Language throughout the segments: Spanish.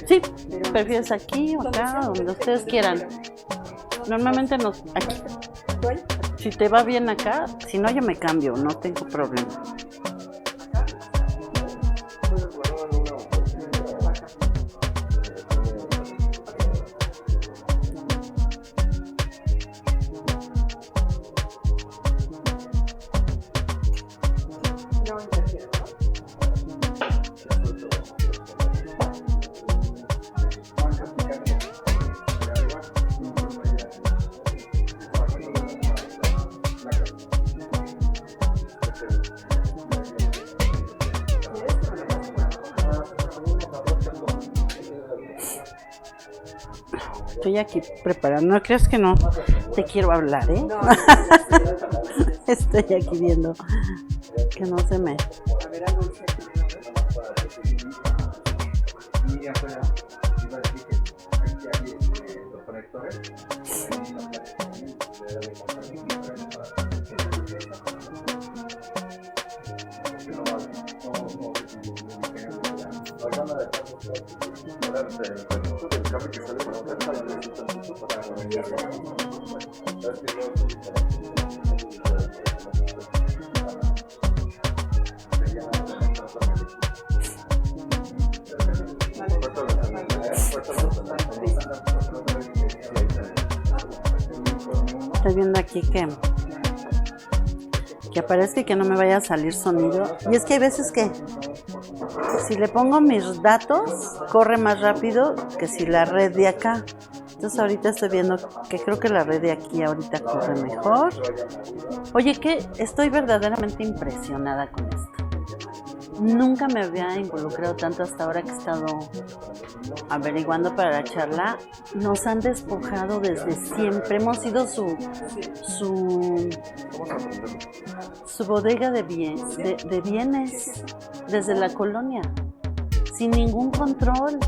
Sí, prefieres aquí o acá, donde ustedes quieran. Normalmente aquí. Si te va bien acá, si no yo me cambio, no tengo problema. Estoy aquí preparando, no creas que no te quiero hablar, ¿eh? No. Estoy aquí viendo que no se me... Estoy viendo aquí que aparezca y que no me vaya a salir sonido. Y es que hay veces que si le pongo mis datos, corre más rápido que si la red de acá. Entonces ahorita estoy viendo que creo que la red de aquí ahorita corre mejor. Oye, que estoy verdaderamente impresionada con esto. Nunca me había involucrado tanto hasta ahora que he estado averiguando para la charla. Nos han despojado desde siempre. Hemos sido su bodega de bienes desde la colonia, sin ningún control.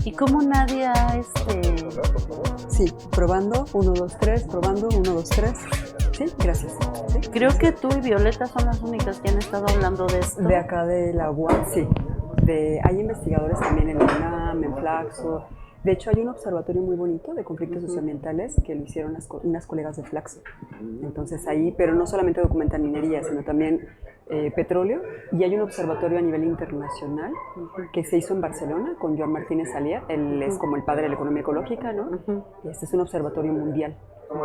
¿Y cómo nadie ha Sí, probando, 1, 2, 3, probando, 1, 2, 3. Sí, gracias. ¿Sí? Creo que tú y Violeta son las únicas que han estado hablando de esto. De acá de la UAM, sí. Hay investigadores también en la UNAM, en Flaxo. De hecho, hay un observatorio muy bonito de conflictos socioambientales que lo hicieron unas colegas de Flaxo. Entonces ahí, pero no solamente documentan minería, sino también petróleo. Y hay un observatorio a nivel internacional que se hizo en Barcelona con Joan Martínez Alier. Él es como el padre de la economía ecológica, ¿no? Y este es un observatorio mundial.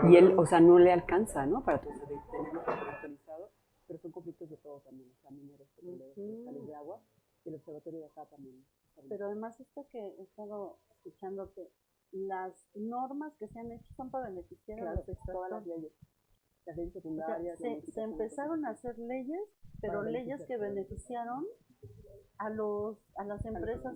Y él, o sea, no le alcanza, ¿no? Para tenerlo actualizado, pero son conflictos de todo también, o sea, mineros, petroleros, de agua, y el observatorio de acá también. Pero además esto que he estado escuchando, que las normas que se han hecho son para beneficiar a los extractores. Todas las leyes secundarias. O sea, se empezaron a hacer leyes, pero leyes que beneficiaron a las empresas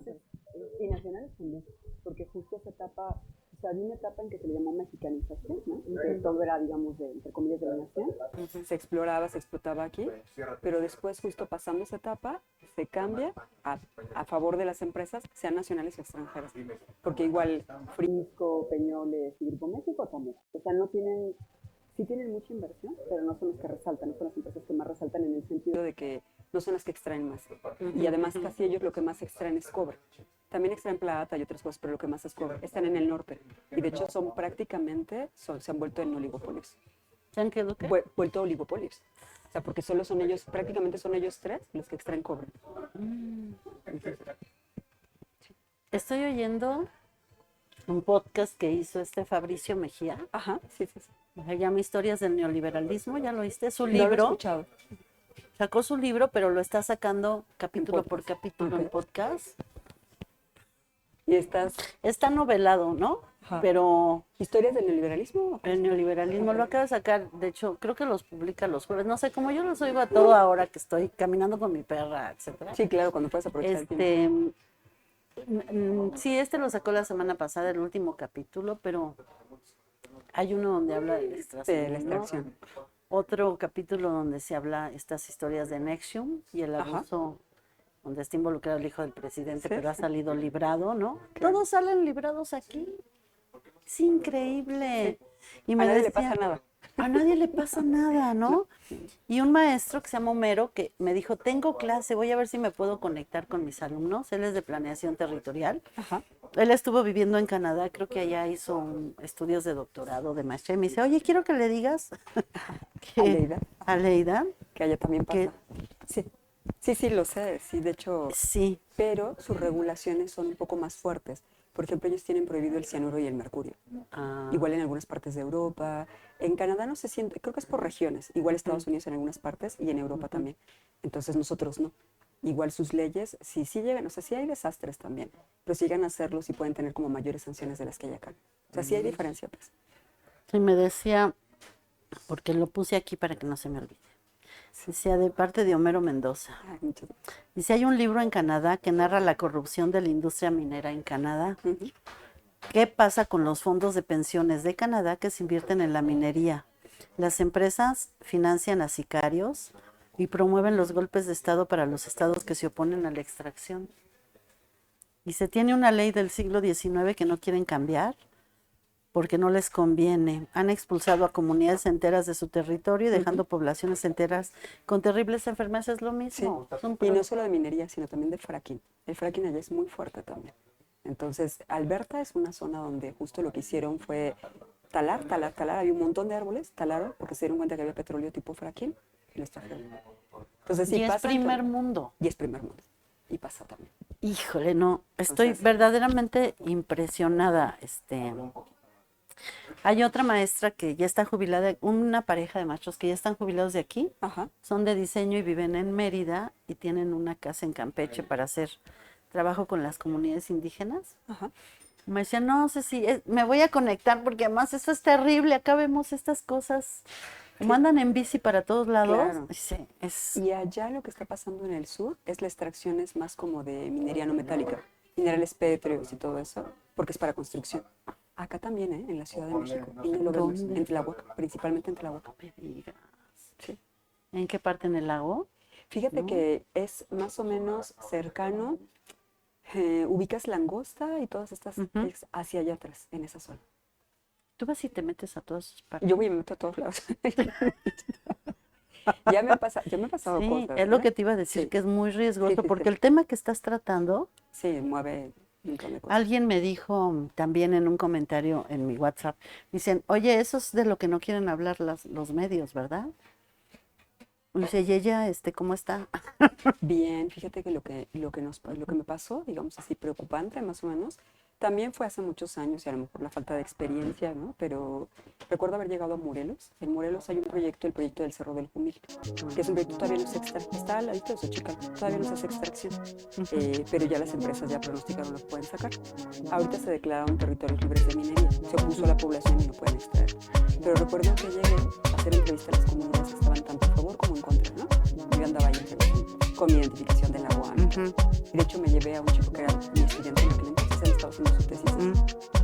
y nacionales también, porque justo esa etapa, o sea, había una etapa en que se le llamó mexicanización, ¿no? Que todo era, digamos, entre comillas, de la nación. Se exploraba, se explotaba aquí, pero después justo pasando esa etapa, se cambia a favor de las empresas, sean nacionales o extranjeras. Porque igual Frisco, Peñoles y Grupo México también. O sea, sí tienen mucha inversión, pero no son los que resaltan, no son las empresas que más resaltan en el sentido de que no son las que extraen más. Y además casi ellos lo que más extraen es cobre. También extraen plata y otras cosas, pero lo que más es cobre. Están en el norte. Y de hecho son prácticamente, se han vuelto en oligopolios. ¿Se han quedado qué? Vuelto oligopolios. O sea, porque solo son ellos, prácticamente son ellos tres los que extraen cobre. Estoy oyendo un podcast que hizo Fabricio Mejía. Ajá, sí. Se llama Historias del Neoliberalismo, ¿ya lo viste? Su No libro. lo he escuchado. Sacó su libro, pero lo está sacando capítulo por capítulo en podcast. Y está novelado, ¿no? Ajá. Pero ¿Historias del neoliberalismo? El neoliberalismo lo acaba de sacar, de hecho, creo que los publica los jueves. No sé, como yo los oigo a todo ahora que estoy caminando con mi perra, etcétera. Sí, claro, cuando puedes aprovechar el tiempo. Sí, lo sacó la semana pasada, el último capítulo, pero hay uno donde habla de la extracción. Otro capítulo donde se habla estas historias de Nexium y el abuso, donde está involucrado el hijo del presidente, pero ha salido librado, ¿no? Claro. Todos salen librados aquí. Es increíble. Sí. Y a nadie le pasa nada. A nadie le pasa nada, ¿no? Y un maestro que se llama Homero, que me dijo, tengo clase, voy a ver si me puedo conectar con mis alumnos. Él es de planeación territorial. Ajá. Él estuvo viviendo en Canadá, creo que allá hizo estudios de doctorado, de maestría. Y me dice, oye, quiero que le digas a Leida, que allá también pasa. que Sí, lo sé, sí, de hecho, sí, pero sus regulaciones son un poco más fuertes. Por ejemplo, ellos tienen prohibido el cianuro y el mercurio. Igual en algunas partes de Europa. En Canadá no se siente, creo que es por regiones. Igual Estados Unidos en algunas partes y en Europa también. Entonces nosotros no. Igual sus leyes, sí llegan, o sea, sí hay desastres también, pero si llegan a hacerlo, sí pueden tener como mayores sanciones de las que hay acá. O sea, sí hay diferencia, pues. sí me decía, porque lo puse aquí para que no se me olvide. Decía, de parte de Homero Mendoza. Ay, muchas gracias. Dice, hay un libro en Canadá que narra la corrupción de la industria minera en Canadá. ¿Qué pasa con los fondos de pensiones de Canadá que se invierten en la minería? Las empresas financian a sicarios y promueven los golpes de Estado para los estados que se oponen a la extracción. Y se tiene una ley del siglo XIX que no quieren cambiar porque no les conviene. Han expulsado a comunidades enteras de su territorio y dejando poblaciones enteras con terribles enfermedades. Es lo mismo. Sí. Y no solo de minería, sino también de fracking. El fracking allá es muy fuerte también. Entonces, Alberta es una zona donde justo lo que hicieron fue talar. Había un montón de árboles, talaron porque se dieron cuenta que había petróleo tipo fracking y les trajeron. Entonces, sí, y es pasa primer mundo. Y es primer mundo. Y pasa también. Híjole, no. Estoy verdaderamente impresionada. Hay otra maestra que ya está jubilada, una pareja de maestros que ya están jubilados de aquí. Ajá. Son de diseño y viven en Mérida y tienen una casa en Campeche para hacer trabajo con las comunidades indígenas. Ajá. Me decían, no sé si me voy a conectar porque además eso es terrible, acá vemos estas cosas, como andan en bici para todos lados. Claro. Sí, Y allá lo que está pasando en el sur es la extracción es más como de minería no metálica, minerales pétreos y todo eso, porque es para construcción. Acá también, en la Ciudad de México. Y no lo vemos en Tláhuac, principalmente en Tláhuac. Sí. ¿En qué parte en el lago? Fíjate que es más o menos cercano. Ubicas Langosta y todas estas es hacia allá atrás, en esa zona. Tú vas y te metes a todas sus partes. Yo voy y me meto a todos lados. Ya me ha pasado Sí, cosas. es lo que te iba a decir, que es muy riesgoso, porque el tema que estás tratando, sí, mueve un montón de cosas. alguien me dijo también en un comentario en mi WhatsApp, dicen, oye, eso es de lo que no quieren hablar los medios, ¿verdad? Dice, y ella, ¿cómo está? Bien, fíjate que lo que me pasó, digamos así, preocupante más o menos, también fue hace muchos años y a lo mejor la falta de experiencia, ¿no? Pero recuerdo haber llegado a Morelos. En Morelos hay un proyecto, el proyecto del Cerro del Jumil, que es un proyecto todavía no se extrae, está al ladito de Xochicalco, todavía no se hace extracción, pero ya las empresas ya pronosticaron lo pueden sacar. Ahorita se declararon territorios libres de minería, se opuso a la población y no pueden extraer. Pero recuerdo que llegué a hacer entrevista a las comunidades que estaban tanto a favor como en contra, ¿no? Yo andaba ahí con mi identificación del agua, ¿no? Y de hecho me llevé a un chico que era mi estudiante en aquel entonces, él estaba haciendo su tesis.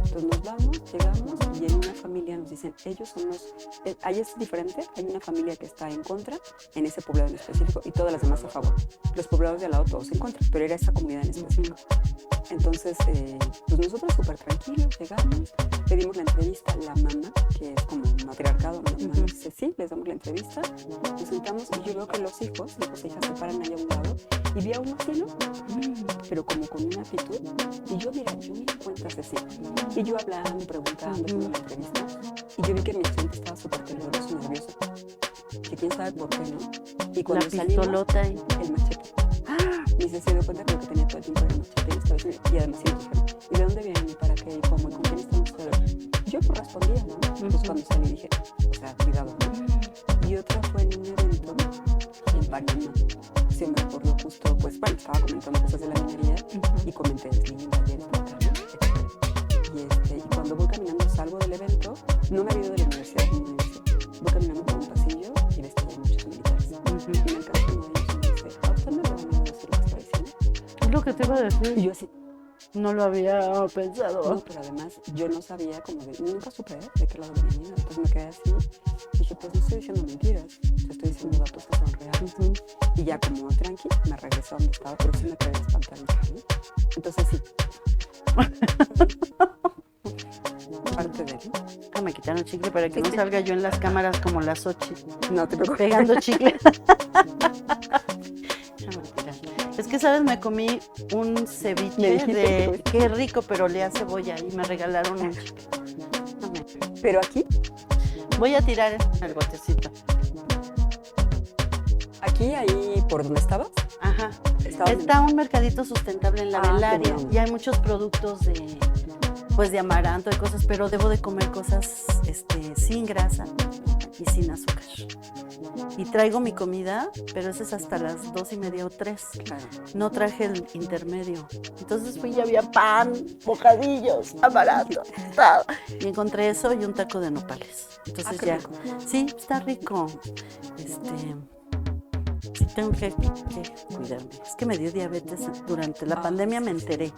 Entonces nos vamos, llegamos y en una familia nos dicen, ellos son los... ahí es diferente, hay una familia que está en contra en ese poblado en específico y todas las demás a favor. Los poblados de al lado todos en contra, pero era esa comunidad en específico. Entonces, pues nosotros súper tranquilos, llegamos, pedimos la entrevista a la mamá, que es como un matriarcado, ¿no? La mamá nos dice, sí, les damos la entrevista, nos sentamos y yo veo que los hijos e hijas se paran ahí a un lado y vi a uno así, ¿no? Pero como con una actitud. Y yo, mira, yo me di cuenta así. Y yo hablando, preguntando, haciendo la entrevista. Y yo vi que mi estudiante estaba súper tembloroso y nervioso. Que quién sabe por qué, ¿no? Y cuando salimos, el machete. Y se dio cuenta que lo que tenía todo el tiempo era machete. Y además sí dijeron, ¿y de dónde vienen? ¿Y para qué? ¿Y cómo? ¿Y con quién están ustedes? Y yo pues respondía, ¿no? Pues cuando salí dije, o sea, cuidado, ¿no? Y otra fue en un evento en Panamá. Se me ocurrió justo, pues bueno, estaba comentando cosas de la minería y comenté linda, ayer, y cuando voy caminando salgo del evento, no me había ido de la universidad, voy caminando por un pasillo y ves que hay muchos militares. Y me alcanza uno de ellos y me dice, ¿a usted no le van a decir lo que está diciendo? Es lo que te iba a decir. Y yo así, no lo había pensado. No, pero además yo no sabía como nunca supe de qué lado venía. Entonces me quedé así. Dije, pues no estoy diciendo mentiras, estoy diciendo datos que son reales. Y ya como tranqui, me regresé a donde estaba, pero sí me quedé espantada, ¿no? Entonces sí. Parte de él. Me quitaron chicle para que no salga yo en las cámaras como las Xochitl. No te preocupes. Pegando chicle. Es que, ¿sabes? Me comí un ceviche de... Qué rico, pero olía a cebolla y me regalaron un chicle. Pero aquí, Voy a tirar el botecito. aquí, ahí, por donde estabas, Ajá. estabas en- Está un mercadito sustentable en la Ah, Bellaria qué bueno. y hay muchos productos de, pues de amaranto, de cosas, pero debo de comer cosas sin grasa y sin azúcar. Y traigo mi comida, pero esa es hasta las 2:30 o 3. Claro. No traje el intermedio. Entonces fui y había pan, bocadillos, amaranto, todo. Y encontré eso y un taco de nopales. Entonces qué ya. rico. Sí, está rico. Sí, tengo que cuidarme. Es que me dio diabetes durante la pandemia, me enteré.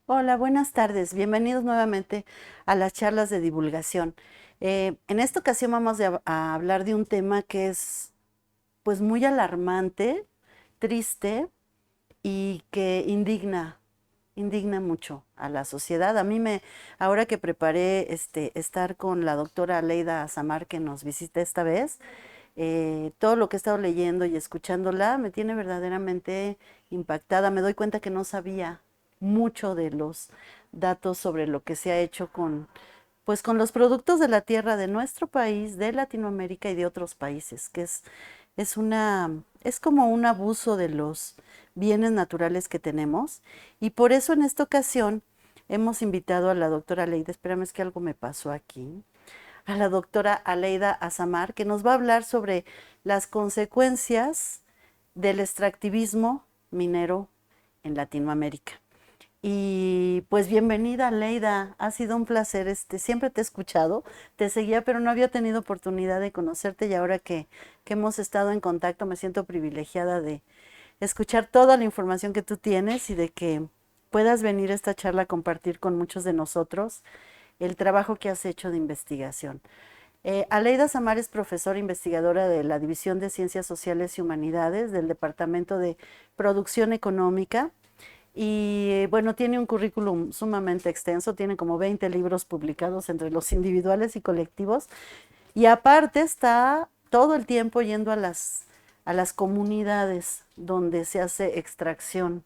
Hola, buenas tardes. Bienvenidos nuevamente a las charlas de divulgación. En esta ocasión vamos a hablar de un tema que es pues muy alarmante, triste y que indigna mucho a la sociedad. Ahora que preparé estar con la doctora Aleida Azamar, que nos visita esta vez, todo lo que he estado leyendo y escuchándola me tiene verdaderamente impactada. Me doy cuenta que no sabía mucho de los datos sobre lo que se ha hecho con los productos de la tierra de nuestro país, de Latinoamérica y de otros países, que es como un abuso de los bienes naturales que tenemos. Y por eso en esta ocasión hemos invitado a la doctora Aleida, espérame, es que algo me pasó aquí, a la doctora Aleida Azamar, que nos va a hablar sobre las consecuencias del extractivismo minero en Latinoamérica. Y pues bienvenida, Leida. Ha sido un placer. Siempre te he escuchado, te seguía, pero no había tenido oportunidad de conocerte y ahora que hemos estado en contacto me siento privilegiada de escuchar toda la información que tú tienes y de que puedas venir a esta charla a compartir con muchos de nosotros el trabajo que has hecho de investigación. Aleida Samar es profesora investigadora de la División de Ciencias Sociales y Humanidades del Departamento de Producción Económica y bueno, tiene un currículum sumamente extenso, tiene como 20 libros publicados entre los individuales y colectivos y aparte está todo el tiempo yendo a las comunidades donde se hace extracción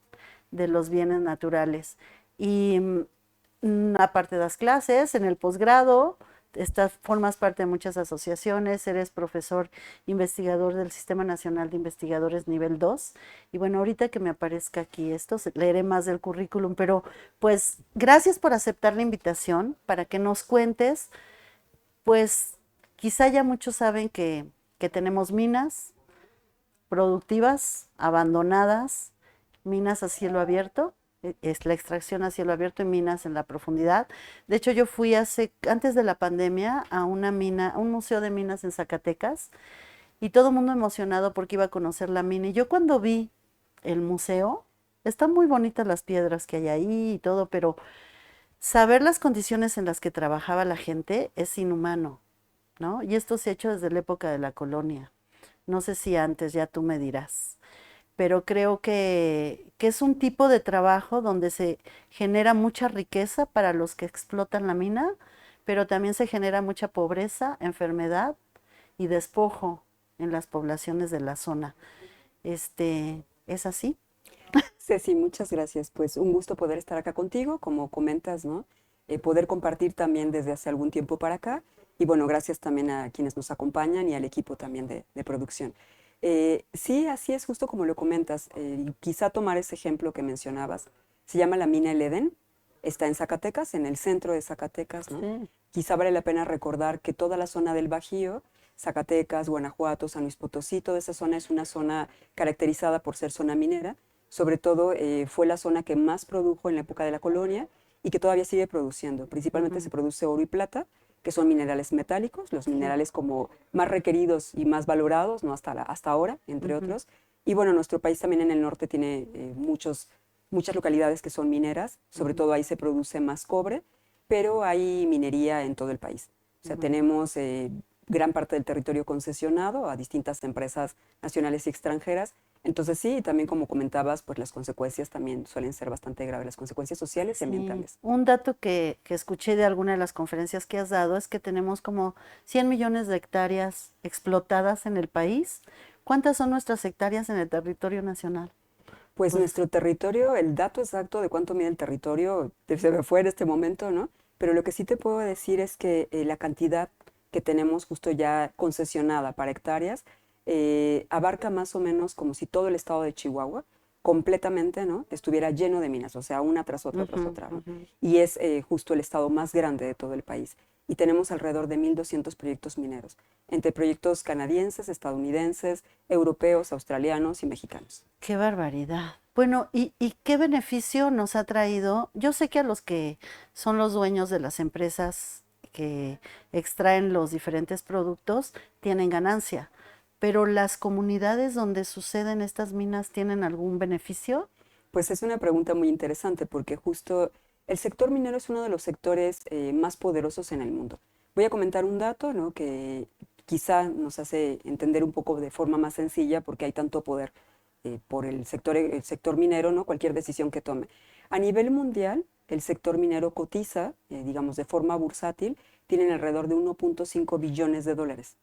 de los bienes naturales. Y aparte das clases en el posgrado, formas parte de muchas asociaciones, eres profesor investigador del Sistema Nacional de Investigadores nivel 2. Y bueno, ahorita que me aparezca aquí esto, leeré más del currículum, pero pues gracias por aceptar la invitación para que nos cuentes, pues quizá ya muchos saben que tenemos minas productivas, abandonadas, minas a cielo abierto, es la extracción a cielo abierto y minas en la profundidad. De hecho, yo fui antes de la pandemia a una mina, a un museo de minas en Zacatecas y todo el mundo emocionado porque iba a conocer la mina. Y yo cuando vi el museo, están muy bonitas las piedras que hay ahí y todo, pero saber las condiciones en las que trabajaba la gente es inhumano, ¿no? Y esto se ha hecho desde la época de la colonia. No sé si antes, ya tú me dirás, pero creo que es un tipo de trabajo donde se genera mucha riqueza para los que explotan la mina, pero también se genera mucha pobreza, enfermedad y despojo en las poblaciones de la zona. ¿Es así? Ceci, muchas gracias. Pues un gusto poder estar acá contigo, como comentas, ¿no? Poder compartir también desde hace algún tiempo para acá. Y bueno, gracias también a quienes nos acompañan y al equipo también de producción. Sí, así es, justo como lo comentas. Y quizá tomar ese ejemplo que mencionabas. Se llama la mina El Edén. Está en Zacatecas, en el centro de Zacatecas, ¿no? Sí. Quizá vale la pena recordar que toda la zona del Bajío, Zacatecas, Guanajuato, San Luis Potosí, toda esa zona es una zona caracterizada por ser zona minera. Sobre todo fue la zona que más produjo en la época de la colonia y que todavía sigue produciendo. Principalmente se produce oro y plata, que son minerales metálicos, los minerales como más requeridos y más valorados, ¿no? Hasta ahora, entre otros. Y bueno, nuestro país también en el norte tiene muchas localidades que son mineras, sobre todo ahí se produce más cobre, pero hay minería en todo el país. O sea, tenemos gran parte del territorio concesionado a distintas empresas nacionales y extranjeras. Entonces sí, también como comentabas, pues las consecuencias también suelen ser bastante graves, las consecuencias sociales y ambientales. Un dato que escuché de alguna de las conferencias que has dado es que tenemos como 100 millones de hectáreas explotadas en el país. ¿Cuántas son nuestras hectáreas en el territorio nacional? Pues Pues nuestro territorio, el dato exacto de cuánto mide el territorio, se me fue en este momento, ¿no? Pero lo que sí te puedo decir es que la cantidad que tenemos justo ya concesionada para hectáreas abarca más o menos como si todo el estado de Chihuahua completamente, ¿no? Estuviera lleno de minas, o sea, una tras otra, ¿no? Y es justo el estado más grande de todo el país. Y tenemos alrededor de 1.200 proyectos mineros, entre proyectos canadienses, estadounidenses, europeos, australianos y mexicanos. qué barbaridad. Bueno, ¿y qué beneficio nos ha traído? Yo sé que a los que son los dueños de las empresas que extraen los diferentes productos tienen ganancia, pero las comunidades donde suceden estas minas tienen algún beneficio. Pues es una pregunta muy interesante porque justo el sector minero es uno de los sectores más poderosos en el mundo. Voy a comentar un dato, ¿no? Que quizá nos hace entender un poco de forma más sencilla porque hay tanto poder por el sector minero, ¿no? Cualquier decisión que tome. A nivel mundial, el sector minero cotiza, digamos, de forma bursátil, tienen alrededor de 1.5 billones de dólares.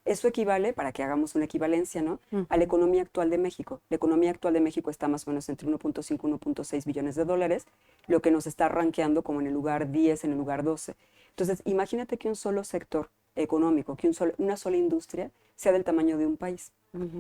Eso equivale, para que hagamos una equivalencia, ¿no? A la economía actual de México. La economía actual de México está más o menos entre 1.5 y 1.6 billones de dólares, lo que nos está rankeando como en el lugar 10, en el lugar 12. Entonces, imagínate que un solo sector económico, que una sola industria sea del tamaño de un país.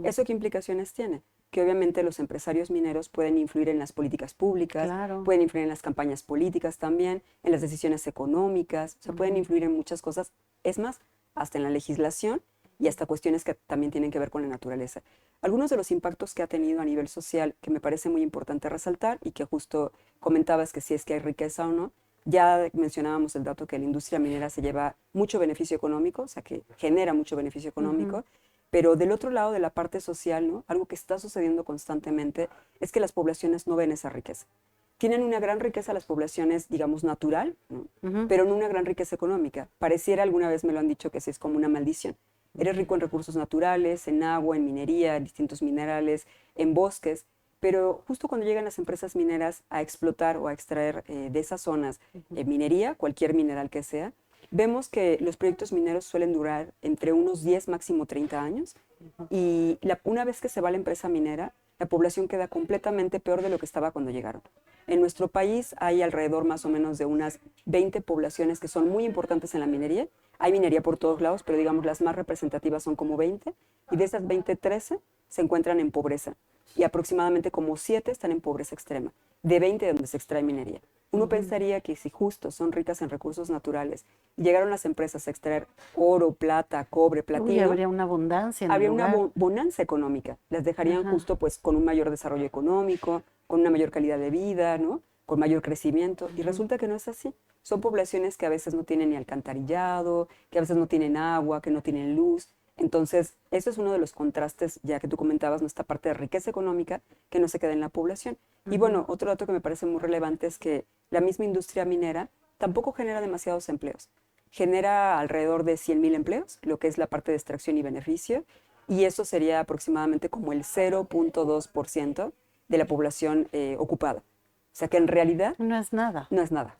¿Eso qué implicaciones tiene? Que obviamente los empresarios mineros pueden influir en las políticas públicas, Claro. pueden influir en las campañas políticas también, en las decisiones económicas, o sea, pueden influir en muchas cosas, es más, hasta en la legislación y hasta cuestiones que también tienen que ver con la naturaleza. Algunos de los impactos que ha tenido a nivel social, que me parece muy importante resaltar y que justo comentabas que si es que hay riqueza o no, ya mencionábamos el dato que la industria minera se lleva mucho beneficio económico, o sea que genera mucho beneficio económico, pero del otro lado de la parte social, ¿no? Algo que está sucediendo constantemente es que las poblaciones no ven esa riqueza. Tienen una gran riqueza las poblaciones, digamos, natural, ¿no? Pero no una gran riqueza económica. Pareciera, alguna vez me lo han dicho, que sí es como una maldición. Eres rico en recursos naturales, en agua, en minería, en distintos minerales, en bosques, pero justo cuando llegan las empresas mineras a explotar o a extraer de esas zonas minería, cualquier mineral que sea, vemos que los proyectos mineros suelen durar entre unos 10, máximo 30 años, y una vez que se va la empresa minera, la población queda completamente peor de lo que estaba cuando llegaron. En nuestro país hay alrededor más o menos de unas 20 poblaciones que son muy importantes en la minería. Hay minería por todos lados, pero digamos las más representativas son como 20, y de esas 20, 13 se encuentran en pobreza, y aproximadamente como 7 están en pobreza extrema, de 20 donde se extrae minería. Uno pensaría que si justo son ricas en recursos naturales y llegaron las empresas a extraer oro, plata, cobre, platino, habría una abundancia en el habría una lugar. bonanza económica. Las dejarían justo pues con un mayor desarrollo económico, con una mayor calidad de vida, ¿no? Con mayor crecimiento. Y resulta que no es así. Son poblaciones que a veces no tienen ni alcantarillado, que a veces no tienen agua, que no tienen luz. Entonces, eso es uno de los contrastes, ya que tú comentabas, nuestra parte de riqueza económica que no se queda en la población. Y bueno, otro dato que me parece muy relevante es que la misma industria minera tampoco genera demasiados empleos. Genera alrededor de 100.000 empleos, lo que es la parte de extracción y beneficio, y eso sería aproximadamente como el 0.2% de la población ocupada. O sea que en realidad No es nada, no es nada.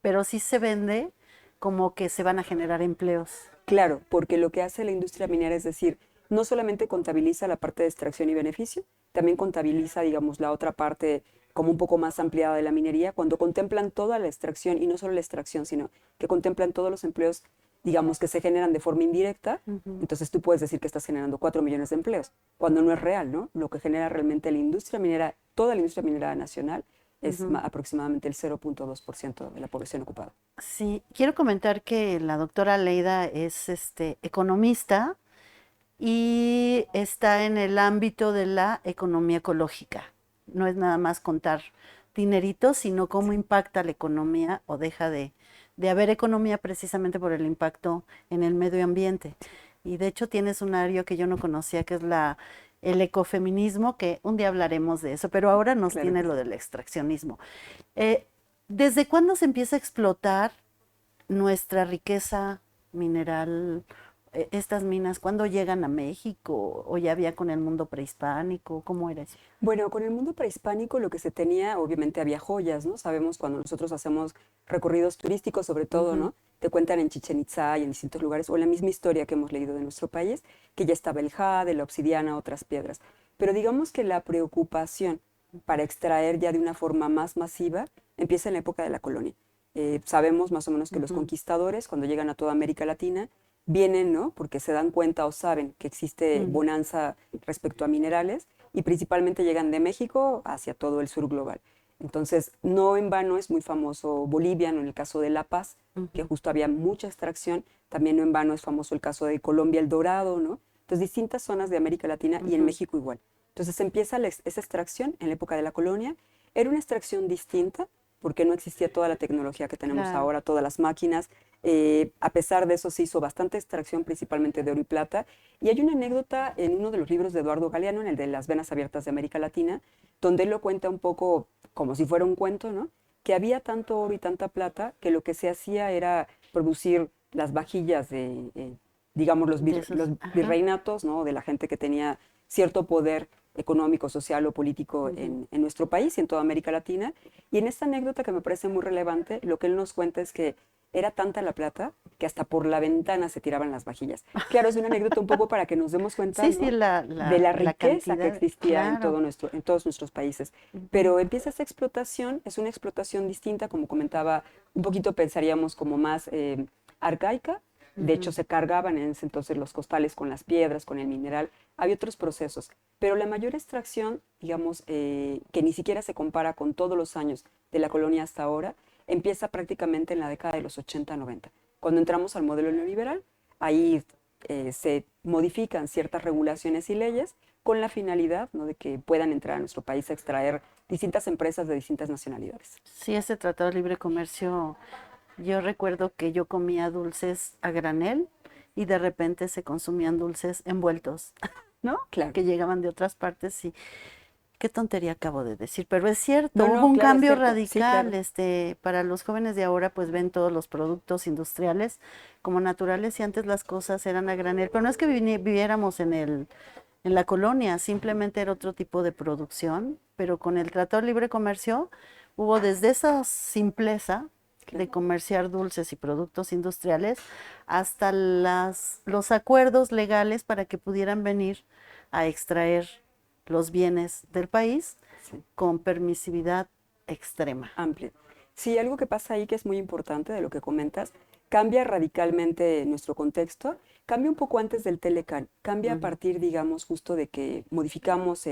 pero sí se vende como que se van a generar empleos. Claro, porque lo que hace la industria minera es decir, no solamente contabiliza la parte de extracción y beneficio, también contabiliza, digamos, la otra parte como un poco más ampliada de la minería, cuando contemplan toda la extracción, y no solo la extracción, sino que contemplan todos los empleos, digamos, que se generan de forma indirecta. Entonces tú puedes decir que estás generando 4 millones de empleos, cuando no es real, ¿no? Lo que genera realmente la industria minera, toda la industria minera nacional, es aproximadamente el 0.2% de la población ocupada. Sí, quiero comentar que la doctora Leida es economista y está en el ámbito de la economía ecológica. No es nada más contar dineritos, sino cómo impacta la economía o deja de haber economía precisamente por el impacto en el medio ambiente. Y de hecho tienes un área que yo no conocía, que es el ecofeminismo, que un día hablaremos de eso, pero ahora nos Claro tiene que lo sí. del extraccionismo. Eh, ¿Desde cuándo se empieza a explotar nuestra riqueza mineral, estas minas? ¿Cuándo llegan a México? ¿O ya había con el mundo prehispánico? ¿Cómo era eso? Bueno, con el mundo prehispánico lo que se tenía, obviamente había joyas, ¿no? Sabemos cuando nosotros hacemos recorridos turísticos, sobre todo, ¿no? Te cuentan en Chichen Itzá y en distintos lugares, o en la misma historia que hemos leído de nuestro país, que ya estaba el jade, la obsidiana, otras piedras. Pero digamos que la preocupación para extraer ya de una forma más masiva empieza en la época de la colonia. Sabemos más o menos que los conquistadores, cuando llegan a toda América Latina, vienen, ¿no? Porque se dan cuenta o saben que existe bonanza respecto a minerales, y principalmente llegan de México hacia todo el sur global. Entonces, no en vano es muy famoso Bolivia, ¿no? En el caso de La Paz, que justo había mucha extracción. También no en vano es famoso el caso de Colombia, El Dorado, ¿no? Entonces, distintas zonas de América Latina y en México igual. Entonces, empieza esa extracción en la época de la colonia. Era una extracción distinta porque no existía toda la tecnología que tenemos Claro. ahora, todas las máquinas. A pesar de eso, se hizo bastante extracción, principalmente de oro y plata. Y hay una anécdota en uno de los libros de Eduardo Galeano, en el de Las Venas Abiertas de América Latina, donde él lo cuenta un poco como si fuera un cuento, ¿no? Que había tanto oro y tanta plata que lo que se hacía era producir las vajillas de, digamos, De esos, los ajá. virreinatos, ¿no? De la gente que tenía cierto poder económico, social o político en nuestro país y en toda América Latina. Y en esta anécdota que me parece muy relevante, lo que él nos cuenta es que era tanta la plata que hasta por la ventana se tiraban las vajillas. Claro, es una anécdota un poco para que nos demos cuenta, Sí, sí, ¿no? De la la riqueza que cantidad, existía claro. en todos nuestros países. Pero empieza esa explotación, es una explotación distinta, como comentaba, un poquito pensaríamos como más arcaica. De hecho, se cargaban en ese entonces los costales con las piedras, con el mineral. Había otros procesos, pero la mayor extracción, digamos, que ni siquiera se compara con todos los años de la colonia hasta ahora, empieza prácticamente en la década de los 80-90. Cuando entramos al modelo neoliberal, ahí se modifican ciertas regulaciones y leyes con la finalidad, ¿no?, de que puedan entrar a nuestro país a extraer distintas empresas de distintas nacionalidades. Sí, ese Tratado de Libre Comercio, yo recuerdo que yo comía dulces a granel y de repente se consumían dulces envueltos, ¿no? Claro. Que llegaban de otras partes y qué tontería acabo de decir, pero es cierto, No, hubo no, un claro, es cambio cierto. Sí, radical, claro. para los jóvenes de ahora pues ven todos los productos industriales como naturales y antes las cosas eran a granel, pero no es que viviéramos en la colonia, simplemente era otro tipo de producción, pero con el Tratado de Libre Comercio hubo desde esa simpleza de comerciar dulces y productos industriales hasta los acuerdos legales para que pudieran venir a extraer los bienes del país Sí. con permisividad extrema. Amplia. Sí, algo que pasa ahí que es muy importante de lo que comentas, cambia radicalmente nuestro contexto, cambia un poco antes del Telecan, cambia a partir, digamos, justo de que modificamos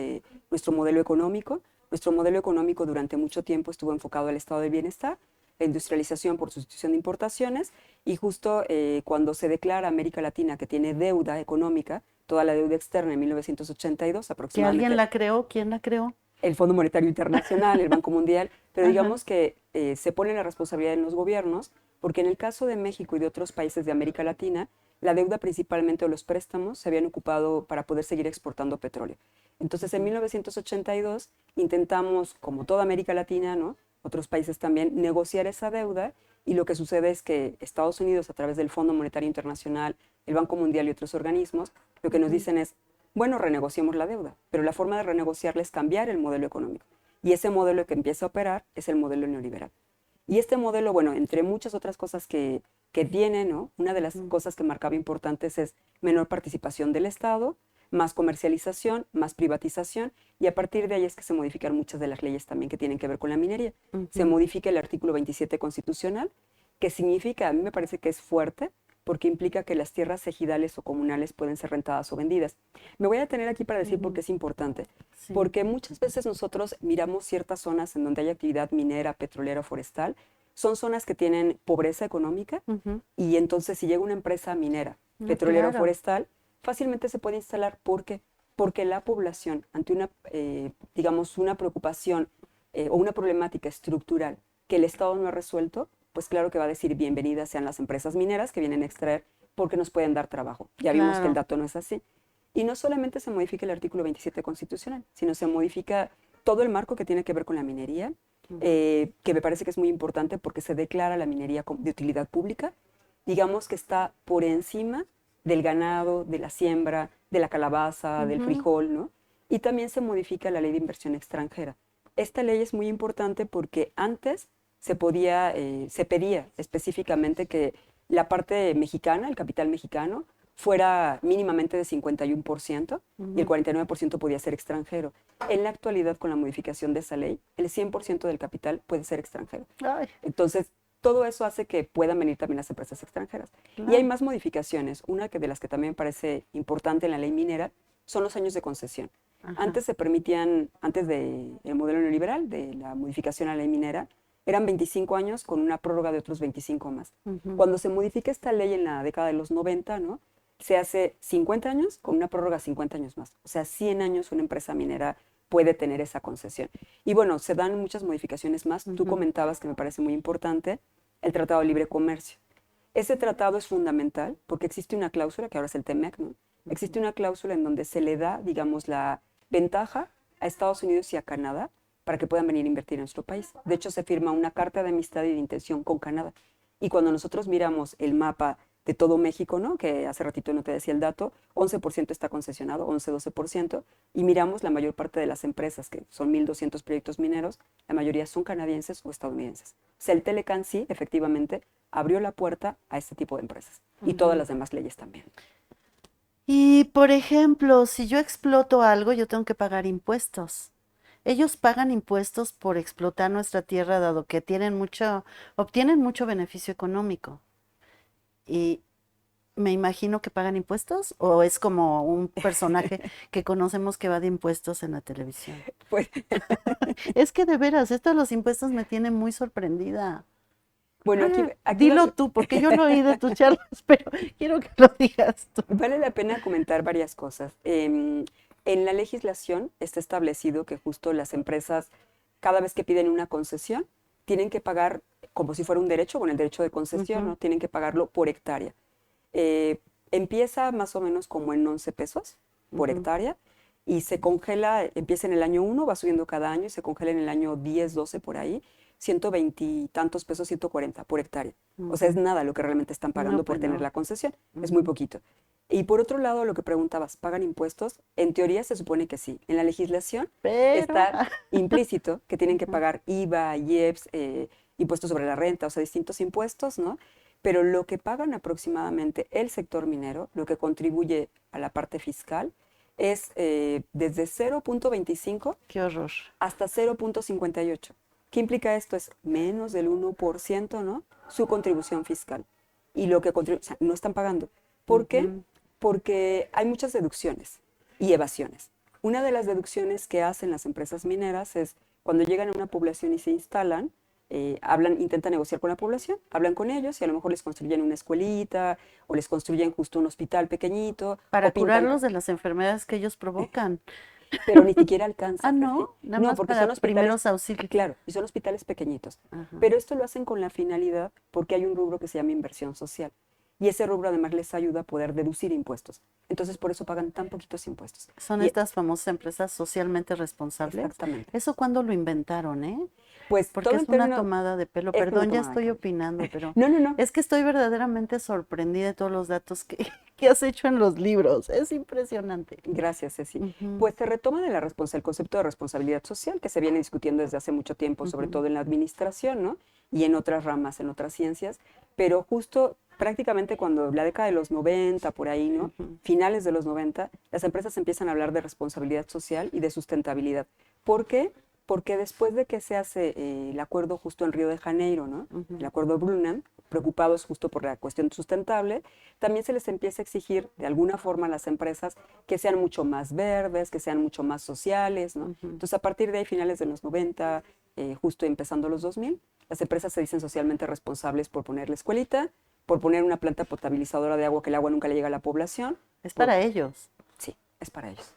nuestro modelo económico. Nuestro modelo económico durante mucho tiempo estuvo enfocado al estado de bienestar, la industrialización por sustitución de importaciones, y justo cuando se declara América Latina que tiene deuda económica, toda la deuda externa en 1982 ¿Que aproximadamente. alguien la creó? ¿Quién la creó? El Fondo Monetario Internacional, el Banco Mundial, pero digamos que se pone la responsabilidad en los gobiernos, porque en el caso de México y de otros países de América Latina, la deuda principalmente o los préstamos se habían ocupado para poder seguir exportando petróleo. Entonces, en 1982 intentamos, como toda América Latina, ¿no?, otros países también, negociar esa deuda, y lo que sucede es que Estados Unidos, a través del Fondo Monetario Internacional, el Banco Mundial y otros organismos, lo que nos dicen es, bueno, renegociemos la deuda, pero la forma de renegociarla es cambiar el modelo económico. Y ese modelo que empieza a operar es el modelo neoliberal. Y este modelo, bueno, entre muchas otras cosas que tiene, ¿no?, una de las cosas que marcaba importantes es menor participación del Estado, más comercialización, más privatización, y a partir de ahí es que se modifican muchas de las leyes también que tienen que ver con la minería. Se modifica el artículo 27 constitucional, que significa, a mí me parece que es fuerte, porque implica que las tierras ejidales o comunales pueden ser rentadas o vendidas. Me voy a detener aquí para decir por qué es importante, Sí. porque muchas veces nosotros miramos ciertas zonas en donde hay actividad minera, petrolera o forestal, son zonas que tienen pobreza económica, y entonces si llega una empresa minera, petrolera o claro. forestal, fácilmente se puede instalar. ¿Por qué? Porque la población, ante una, digamos, una preocupación o una problemática estructural que el Estado no ha resuelto, pues claro que va a decir bienvenidas sean las empresas mineras que vienen a extraer porque nos pueden dar trabajo. Ya vimos que el dato no es así. Y no solamente se modifica el artículo 27 constitucional, sino se modifica todo el marco que tiene que ver con la minería, que me parece que es muy importante porque se declara la minería de utilidad pública. Digamos que está por encima del ganado, de la siembra, de la calabaza, del frijol, ¿no? Y también se modifica la ley de inversión extranjera. Esta ley es muy importante porque antes se pedía específicamente que la parte mexicana, el capital mexicano, fuera mínimamente de 51% y el 49% podía ser extranjero. En la actualidad, con la modificación de esa ley, el 100% del capital puede ser extranjero. Ay. Entonces, todo eso hace que puedan venir también las empresas extranjeras. Claro. Y hay más modificaciones. Una de las que también me parece importante en la ley minera son los años de concesión. Antes se permitían, antes del modelo neoliberal, de la modificación a la ley minera, eran 25 años con una prórroga de otros 25 más. Cuando se modifica esta ley en la década de los 90, ¿no?, se hace 50 años con una prórroga 50 años más. O sea, 100 años una empresa minera puede tener esa concesión. Y bueno, se dan muchas modificaciones más. Tú comentabas, que me parece muy importante, el Tratado de Libre Comercio. Ese tratado es fundamental porque existe una cláusula, que ahora es el TEMEC, ¿no? Existe una cláusula en donde se le da, digamos, la ventaja a Estados Unidos y a Canadá para que puedan venir a invertir en nuestro país. De hecho, se firma una carta de amistad y de intención con Canadá. Y cuando nosotros miramos el mapa de todo México, ¿no?, que hace ratito no te decía el dato, 11% está concesionado, 11-12%, y miramos la mayor parte de las empresas, que son 1,200 proyectos mineros, la mayoría son canadienses o estadounidenses. O sea, el Telecan sí, efectivamente, abrió la puerta a este tipo de empresas, y todas las demás leyes también. Y, por ejemplo, si yo exploto algo, yo tengo que pagar impuestos. Ellos pagan impuestos por explotar nuestra tierra, dado que obtienen mucho beneficio económico. Y me imagino que pagan impuestos, o es como un personaje que conocemos que va de impuestos en la televisión. Pues, Es que de veras, esto de los impuestos me tiene muy sorprendida. Bueno, Dilo tú, porque yo no he oído tus charlas, pero quiero que lo digas tú. vale la pena comentar varias cosas. En la legislación está establecido que justo las empresas, cada vez que piden una concesión, tienen que pagar como si fuera un derecho, con el derecho de concesión, ¿no? Tienen que pagarlo por hectárea. Empieza más o menos como en 11 pesos por hectárea y se congela, empieza en el año 1, va subiendo cada año y se congela en el año 10, 12 por ahí, 120 y tantos pesos, 140 por hectárea. O sea, es nada lo que realmente están pagando No, por pues tener no. la concesión, es muy poquito. Y por otro lado, lo que preguntabas, ¿pagan impuestos? En teoría se supone que sí. En la legislación Pero, está implícito que tienen que pagar IVA, IEPS, impuestos sobre la renta, o sea, distintos impuestos, ¿no? Pero lo que pagan aproximadamente el sector minero, lo que contribuye a la parte fiscal, es desde 0.25 qué horror. hasta 0.58. ¿Qué implica esto? Es menos del 1%, ¿no? Su contribución fiscal. Y lo que contribuye, o sea, no están pagando. ¿Por qué? Porque hay muchas deducciones y evasiones. Una de las deducciones que hacen las empresas mineras es cuando llegan a una población y se instalan, intentan negociar con la población, hablan con ellos y a lo mejor les construyen una escuelita o les construyen justo un hospital pequeñito Para o pintan, curarlos de las enfermedades que ellos provocan. pero ni siquiera alcanza. Ah, Ceci. no, nada No, más porque son para hospitales, primeros auxilios. claro, y son hospitales pequeñitos. Ajá. Pero esto lo hacen con la finalidad porque hay un rubro que se llama inversión social. Y ese rubro además les ayuda a poder deducir impuestos. Entonces, por eso pagan tan poquitos impuestos. Son Y estas famosas empresas socialmente responsables. exactamente. ¿Eso cuándo lo inventaron, eh? Pues Porque todo es en una términos... tomada de pelo. Es una Perdón, ya tomada de estoy cabello. opinando, pero No, no, no. es que estoy verdaderamente sorprendida de todos los datos que, que has hecho en los libros. Es impresionante. Gracias, Ceci. Ujú, Pues se retoma de el concepto de responsabilidad social que se viene discutiendo desde hace mucho tiempo, sobre todo en la administración, ¿no? Y en otras ramas, en otras ciencias, pero justo prácticamente cuando la década de los 90, por ahí, ¿no? Finales de los 90, las empresas empiezan a hablar de responsabilidad social y de sustentabilidad. ¿Por qué? Porque después de que se hace el acuerdo justo en Río de Janeiro, ¿no? El acuerdo Brundtland, preocupados justo por la cuestión sustentable, también se les empieza a exigir de alguna forma a las empresas que sean mucho más verdes, que sean mucho más sociales, ¿no? Entonces, a partir de ahí, finales de los 90, justo empezando los 2000, las empresas se dicen socialmente responsables por poner la escuelita, por poner una planta potabilizadora de agua que el agua nunca le llega a la población. es por- para ellos. Sí, es para ellos.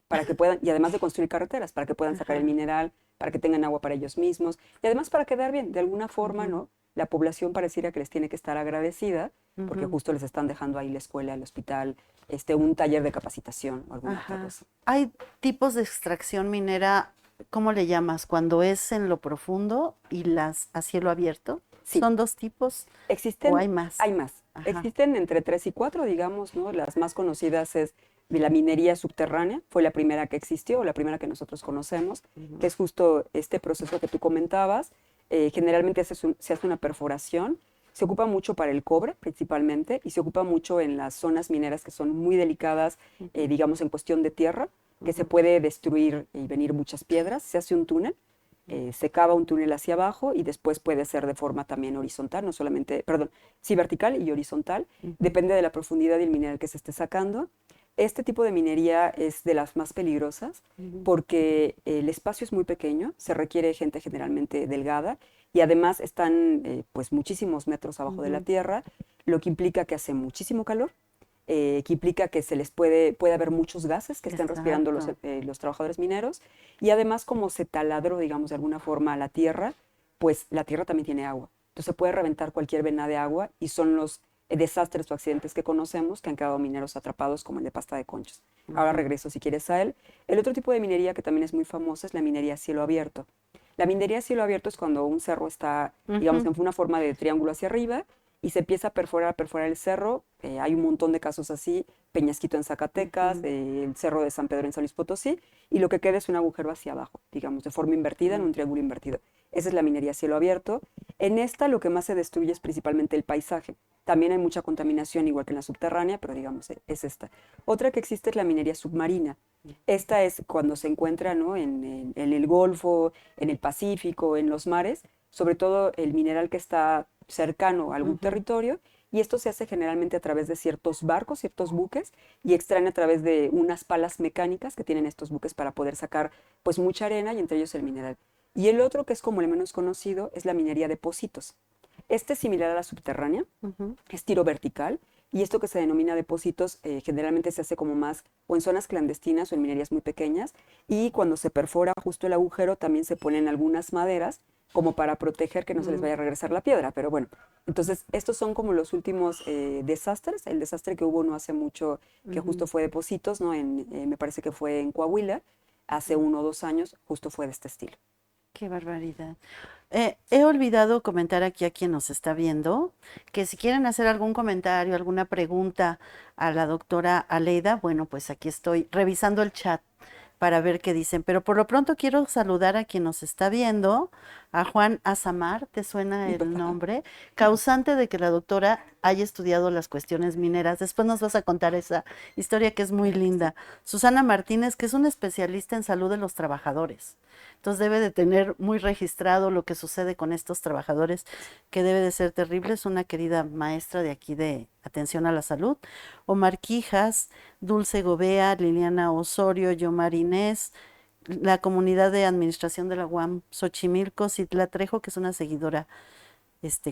Para que puedan, y además de construir carreteras, para que puedan sacar el mineral, para que tengan agua para ellos mismos, y además para quedar bien, de alguna forma, ¿no? La población pareciera que les tiene que estar agradecida, porque justo les están dejando ahí la escuela, el hospital, un taller de capacitación o alguna otra Ajá. cosa. Hay tipos de extracción minera, ¿cómo le llamas? Cuando es en lo profundo y las a cielo abierto. Sí. ¿Son dos tipos Existen, o hay más? hay más. Ajá. Existen entre 3 y 4, digamos, ¿no? Las más conocidas es de la minería subterránea, fue la primera que existió, la primera que nosotros conocemos, que es justo este proceso que tú comentabas. Generalmente se hace una perforación, se ocupa mucho para el cobre principalmente y se ocupa mucho en las zonas mineras que son muy delicadas, digamos, en cuestión de tierra, que se puede destruir y venir muchas piedras. Se hace un túnel, se cava un túnel hacia abajo y después puede ser de forma también horizontal, no solamente, perdón, sí vertical y horizontal, depende de la profundidad del mineral que se esté sacando. Este tipo de minería es de las más peligrosas porque el espacio es muy pequeño, se requiere gente generalmente delgada y además están pues muchísimos metros abajo de la tierra, lo que implica que hace muchísimo calor, que implica que puede haber muchos gases que estén respirando Exacto. los trabajadores mineros y además como se taladró, digamos, de alguna forma la tierra, pues la tierra también tiene agua. Entonces puede reventar cualquier vena de agua y son los desastres o accidentes que conocemos que han quedado mineros atrapados como el de Pasta de Conchos. Ahora regreso si quieres a él. El otro tipo de minería que también es muy famosa es la minería a cielo abierto. La minería a cielo abierto es cuando un cerro está, digamos, en una forma de triángulo hacia arriba y se empieza a perforar el cerro. Hay un montón de casos así, Peñasquito en Zacatecas, el cerro de San Pedro en San Luis Potosí, y lo que queda es un agujero hacia abajo, digamos, de forma invertida, en un triángulo invertido. Esa es la minería a cielo abierto. En esta lo que más se destruye es principalmente el paisaje. También hay mucha contaminación, igual que en la subterránea, pero digamos, es esta. Otra que existe es la minería submarina. Esta es cuando se encuentra, ¿no? en el Golfo, en el Pacífico, en los mares, sobre todo el mineral que está cercano a algún territorio, y esto se hace generalmente a través de ciertos barcos, ciertos buques, y extraen a través de unas palas mecánicas que tienen estos buques para poder sacar pues mucha arena y entre ellos el mineral. Y el otro, que es como el menos conocido, es la minería de pocitos. Este es similar a la subterránea, Ujú. es tiro vertical, y esto que se denomina depósitos generalmente se hace como más o en zonas clandestinas o en minerías muy pequeñas, y cuando se perfora justo el agujero también se ponen algunas maderas como para proteger que no se les vaya a regresar la piedra, pero bueno, entonces estos son como los últimos desastres, el desastre que hubo no hace mucho, que justo fue Depósitos, ¿no? Me parece que fue en Coahuila, hace 1 o 2 años, justo fue de este estilo. Qué barbaridad. He olvidado comentar aquí a quien nos está viendo que si quieren hacer algún comentario, alguna pregunta a la doctora Aleida, bueno, pues aquí estoy revisando el chat para ver qué dicen. Pero por lo pronto quiero saludar a quien nos está viendo, a Juan Azamar, ¿te suena el nombre? Causante de que la doctora haya estudiado las cuestiones mineras. Después nos vas a contar esa historia que es muy linda. Susana Martínez, que es una especialista en salud de los trabajadores. Entonces debe de tener muy registrado lo que sucede con estos trabajadores, que debe de ser terrible. Es una querida maestra de aquí de atención a la salud. Omar Quijas, Dulce Gobea, Liliana Osorio, Yomar Inés, la comunidad de administración de la UAM, Xochimilco, Citla Trejo, que es una seguidora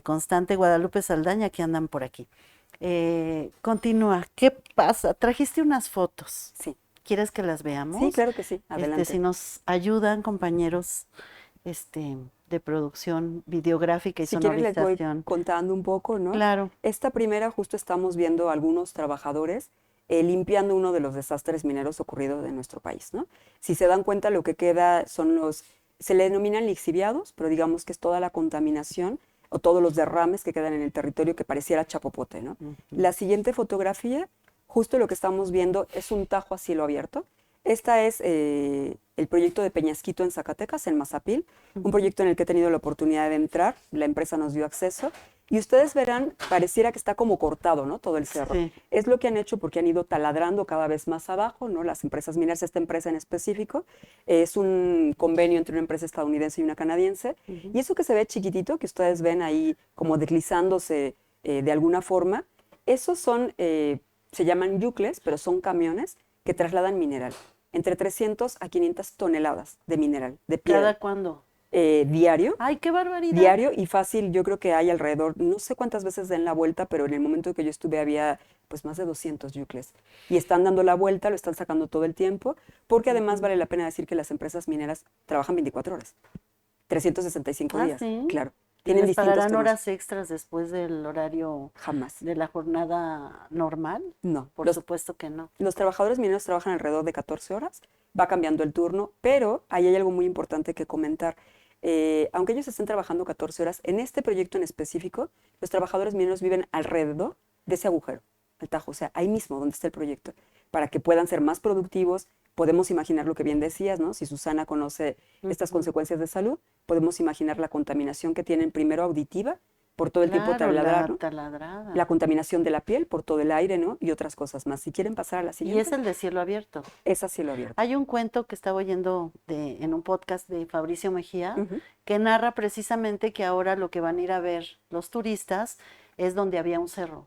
constante, Guadalupe Saldaña, que andan por aquí. Continúa, ¿qué pasa? Trajiste unas fotos. Sí. ¿Quieres que las veamos? Sí, claro que sí, adelante. Si nos ayudan, compañeros, de producción videográfica y Si quieren les voy sonorización. contando un poco, ¿no? Claro. Esta primera justo estamos viendo a algunos trabajadores limpiando uno de los desastres mineros ocurridos en nuestro país, ¿no? Si se dan cuenta, lo que queda son se le denominan lixiviados, pero digamos que es toda la contaminación o todos los derrames que quedan en el territorio que pareciera chapopote, ¿no? La siguiente fotografía, justo lo que estamos viendo es un tajo a cielo abierto. Esta es el proyecto de Peñasquito en Zacatecas, en Mazapil, un proyecto en el que he tenido la oportunidad de entrar, la empresa nos dio acceso, y ustedes verán, pareciera que está como cortado, ¿no? Todo el cerro. Sí. Es lo que han hecho porque han ido taladrando cada vez más abajo, ¿no? Las empresas mineras, esta empresa en específico, es un convenio entre una empresa estadounidense y una canadiense, y eso que se ve chiquitito, que ustedes ven ahí como deslizándose de alguna forma, esos son, se llaman yucles, pero son camiones que trasladan mineral, entre 300 a 500 toneladas de mineral, de piedra. ¿Cada cuándo? Diario. ¡Ay, qué barbaridad! Diario y fácil, yo creo que hay alrededor, no sé cuántas veces den la vuelta, pero en el momento que yo estuve había pues más de 200 yucles. Y están dando la vuelta, lo están sacando todo el tiempo, porque además vale la pena decir que las empresas mineras trabajan 24 horas, 365 días, ¿sí? claro. ¿Y Tienen les distintos pagarán temas. horas extras después del horario Jamás. de la jornada normal? No. Por supuesto que no. Los trabajadores mineros trabajan alrededor de 14 horas, va cambiando el turno, pero ahí hay algo muy importante que comentar. Aunque ellos estén trabajando 14 horas, en este proyecto en específico, los trabajadores mineros viven alrededor de ese agujero, el tajo, o sea, ahí mismo donde está el proyecto, para que puedan ser más productivos. Podemos imaginar lo que bien decías, ¿no? Si Susana conoce estas consecuencias de salud, podemos imaginar la contaminación que tienen primero auditiva, por todo el tiempo taladrar, ¿no? taladrada. La contaminación de la piel por todo el aire, ¿no? Y otras cosas más. Si quieren pasar a la siguiente. Y es el de cielo abierto. Es a cielo abierto. Hay un cuento que estaba oyendo en un podcast de Fabricio Mejía, que narra precisamente que ahora lo que van a ir a ver los turistas es donde había un cerro.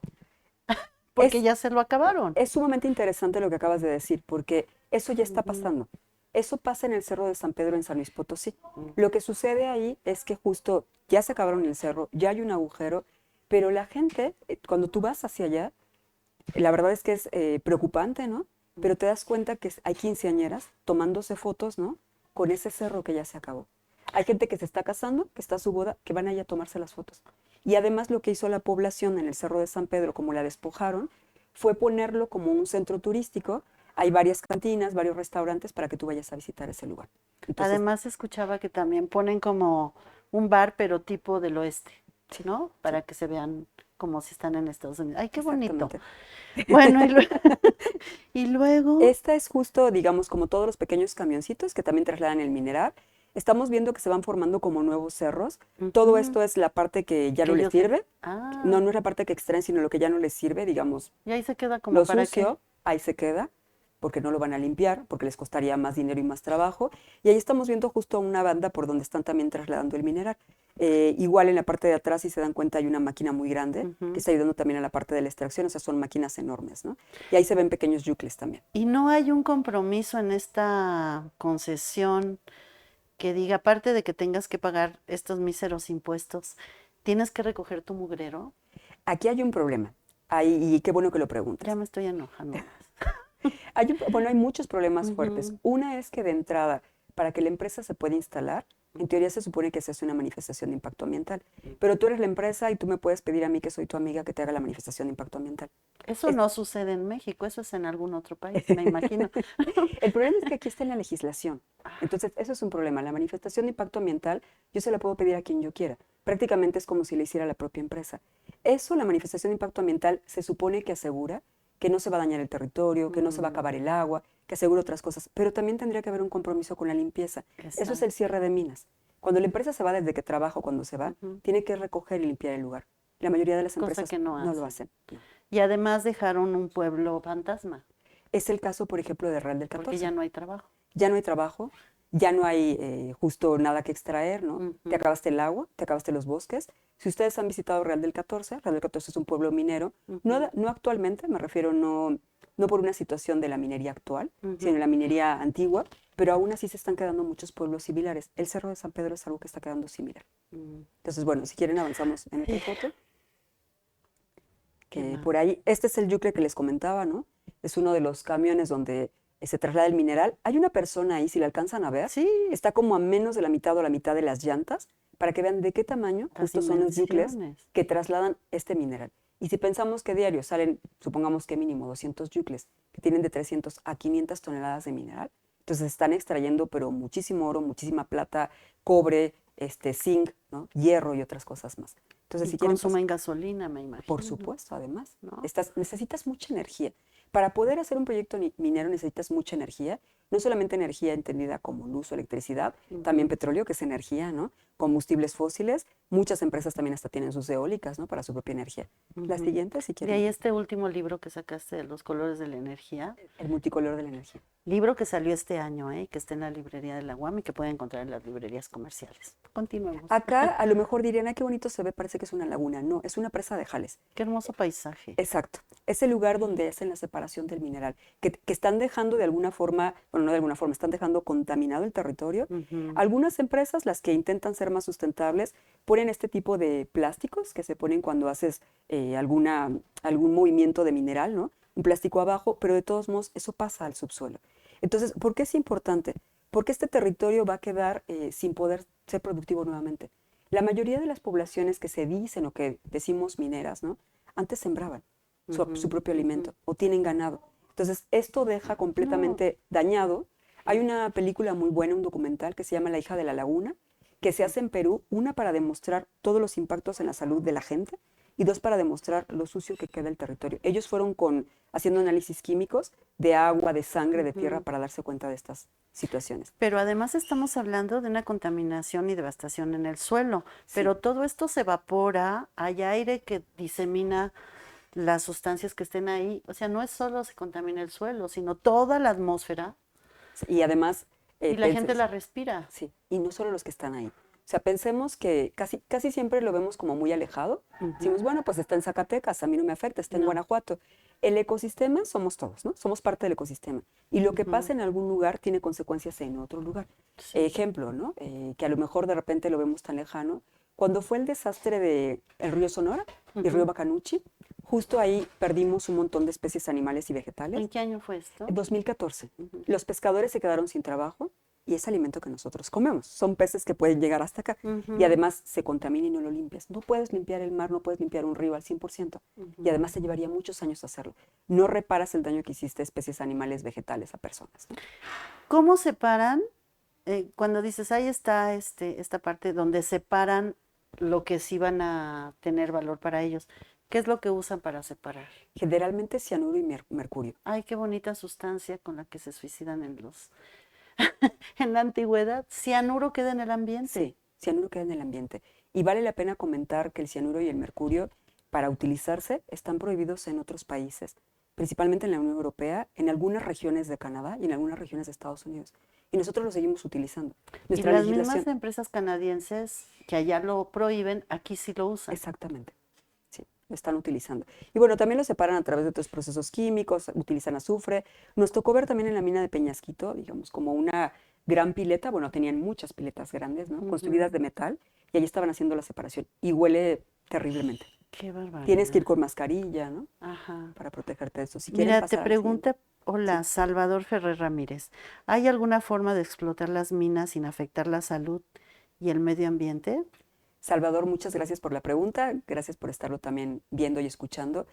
Porque ya se lo acabaron. Es sumamente interesante lo que acabas de decir, porque eso ya está pasando. Eso pasa en el Cerro de San Pedro en San Luis Potosí. Lo que sucede ahí es que justo ya se acabaron el cerro, ya hay un agujero, pero la gente, cuando tú vas hacia allá, la verdad es que es preocupante, ¿no? Pero te das cuenta que hay quinceañeras tomándose fotos, ¿no? Con ese cerro que ya se acabó. Hay gente que se está casando, que está a su boda, que van allá a tomarse las fotos. Y además lo que hizo la población en el Cerro de San Pedro, como la despojaron, fue ponerlo como un centro turístico. Hay varias cantinas, varios restaurantes para que tú vayas a visitar ese lugar. Entonces, además escuchaba que también ponen como un bar, pero tipo del oeste, ¿no? Para que se vean como si están en Estados Unidos. ¡Ay, qué bonito! Bueno, y luego... Esta es justo, digamos, como todos los pequeños camioncitos que también trasladan el mineral. Estamos viendo que se van formando como nuevos cerros. Todo esto es la parte que ya no les sirve. No, no es la parte que extraen, sino lo que ya no les sirve, digamos. Y ahí se queda como lo para sucio, qué. Ahí se queda, porque no lo van a limpiar, porque les costaría más dinero y más trabajo. Y ahí estamos viendo justo una banda por donde están también trasladando el mineral. Igual en la parte de atrás, si se dan cuenta, hay una máquina muy grande que está ayudando también a la parte de la extracción. O sea, son máquinas enormes, ¿no? Y ahí se ven pequeños yucles también. Y no hay un compromiso en esta concesión que diga, aparte de que tengas que pagar estos míseros impuestos, ¿Tienes que recoger tu mugrero? Aquí hay un problema, y qué bueno que lo preguntas. Ya me estoy enojando. Hay muchos problemas fuertes. Ujú. Una es que de entrada, para que la empresa se pueda instalar, en teoría se supone que se hace una manifestación de impacto ambiental. Pero tú eres la empresa y tú me puedes pedir a mí, que soy tu amiga, que te haga la manifestación de impacto ambiental. Eso no sucede en México, eso es en algún otro país, me imagino. El problema es que aquí está en la legislación. Entonces, eso es un problema. La manifestación de impacto ambiental, yo se la puedo pedir a quien yo quiera. Prácticamente es como si la hiciera la propia empresa. Eso, la manifestación de impacto ambiental, se supone que asegura que no se va a dañar el territorio, que no se va a acabar el agua, que asegura otras cosas. Pero también tendría que haber un compromiso con la limpieza. Eso es el cierre de minas. Cuando la empresa se va, desde que trabaja o cuando se va, tiene que recoger y limpiar el lugar. La mayoría de las empresas que no lo hacen. Y además dejaron un pueblo fantasma. Es el caso, por ejemplo, de Real del 14. Porque ya no hay trabajo. Ya no hay trabajo, ya no hay justo nada que extraer, ¿no? Te acabaste el agua, te acabaste los bosques. Si ustedes han visitado Real del 14, Real del 14 es un pueblo minero, no actualmente, me refiero no por una situación de la minería actual, sino de la minería antigua, pero aún así se están quedando muchos pueblos similares. El Cerro de San Pedro es algo que está quedando similar. Entonces, bueno, si quieren avanzamos en otra foto. Que por ahí, este es el yucle que les comentaba, ¿no? Es uno de los camiones donde se traslada el mineral. Hay una persona ahí, si la alcanzan a ver, está como a menos de la mitad o la mitad de las llantas, para que vean de qué tamaño justo son los yucles que trasladan este mineral. Y si pensamos que diario salen, supongamos que mínimo 200 yucles, que tienen de 300 a 500 toneladas de mineral, entonces están extrayendo pero muchísimo oro, muchísima plata, cobre, zinc, ¿no? Hierro y otras cosas más. Entonces, y consumen gasolina, me imagino. Por supuesto, además, ¿no? Necesitas mucha energía. Para poder hacer un proyecto minero necesitas mucha energía, no solamente energía entendida como luz o electricidad, también petróleo, que es energía, ¿no? Combustibles fósiles, muchas empresas también hasta tienen sus eólicas, ¿no? Para su propia energía. La siguiente, si quieren. De ahí este último libro que sacaste de los colores de la energía. El multicolor de la energía. Libro que salió este año, que está en la librería de la UAM y que pueden encontrar en las librerías comerciales. Continuemos. Acá a lo mejor dirían, ay, qué bonito se ve, parece que es una laguna. No, es una presa de Jales. Qué hermoso paisaje. Exacto. Es el lugar donde hacen la separación del mineral, que están dejando de alguna forma, bueno, no de alguna forma, están dejando contaminado el territorio. Algunas empresas, las que intentan ser más sustentables, ponen este tipo de plásticos que se ponen cuando haces algún movimiento de mineral, ¿no? Un plástico abajo, pero de todos modos eso pasa al subsuelo. Entonces, ¿por qué es importante? Porque este territorio va a quedar sin poder ser productivo nuevamente. La mayoría de las poblaciones que se dicen o que decimos mineras, ¿no? Antes sembraban su propio alimento o tienen ganado. Entonces, esto deja completamente dañado. Hay una película muy buena, un documental que se llama La hija de la laguna, que se hace en Perú, una para demostrar todos los impactos en la salud de la gente y dos para demostrar lo sucio que queda el territorio. Ellos fueron haciendo análisis químicos de agua, de sangre, de tierra para darse cuenta de estas situaciones. Pero además estamos hablando de una contaminación y devastación en el suelo, pero todo esto se evapora, hay aire que disemina las sustancias que estén ahí, o sea, no es solo se contamina el suelo, sino toda la atmósfera. Y además... y la gente la respira. Sí, y no solo los que están ahí. O sea, pensemos que casi siempre lo vemos como muy alejado. Decimos, bueno, pues está en Zacatecas, a mí no me afecta, está en Guanajuato. El ecosistema somos todos, ¿no? Somos parte del ecosistema. Y lo que pasa en algún lugar tiene consecuencias en otro lugar. Ejemplo, ¿no? Que a lo mejor de repente lo vemos tan lejano. Cuando fue el desastre del río Sonora y el río Bacanuchi, justo ahí perdimos un montón de especies animales y vegetales. ¿En qué año fue esto? En 2014. Los pescadores se quedaron sin trabajo y es alimento que nosotros comemos. Son peces que pueden llegar hasta acá y además se contamina y no lo limpias. No puedes limpiar el mar, no puedes limpiar un río al 100% y además te llevaría muchos años hacerlo. No reparas el daño que hiciste a especies animales, vegetales, a personas, ¿no? ¿Cómo separan? Cuando dices, ahí está esta parte donde separan lo que sí van a tener valor para ellos. ¿Qué es lo que usan para separar? Generalmente cianuro y mercurio. Ay, qué bonita sustancia con la que se suicidan en la antigüedad. ¿Cianuro queda en el ambiente? Sí, cianuro queda en el ambiente. Y vale la pena comentar que el cianuro y el mercurio, para utilizarse, están prohibidos en otros países, principalmente en la Unión Europea, en algunas regiones de Canadá y en algunas regiones de Estados Unidos. Y nosotros lo seguimos utilizando. Y las mismas empresas canadienses que allá lo prohíben, aquí sí lo usan. Exactamente, sí, lo están utilizando. Y bueno, también lo separan a través de otros procesos químicos, utilizan azufre. Nos tocó ver también en la mina de Peñasquito, digamos, como una gran pileta, bueno, tenían muchas piletas grandes, ¿no? Construidas de metal, y allí estaban haciendo la separación y huele terriblemente. Qué barbaridad. Tienes que ir con mascarilla, ¿no? Ajá. Para protegerte de eso. Si quieren Mira, te pasar al siguiente. pregunta, hola, Salvador Ferrer Ramírez, ¿hay alguna forma de explotar las minas sin afectar la salud y el medio ambiente? Salvador, muchas gracias por la pregunta, gracias por estarlo también viendo y escuchando.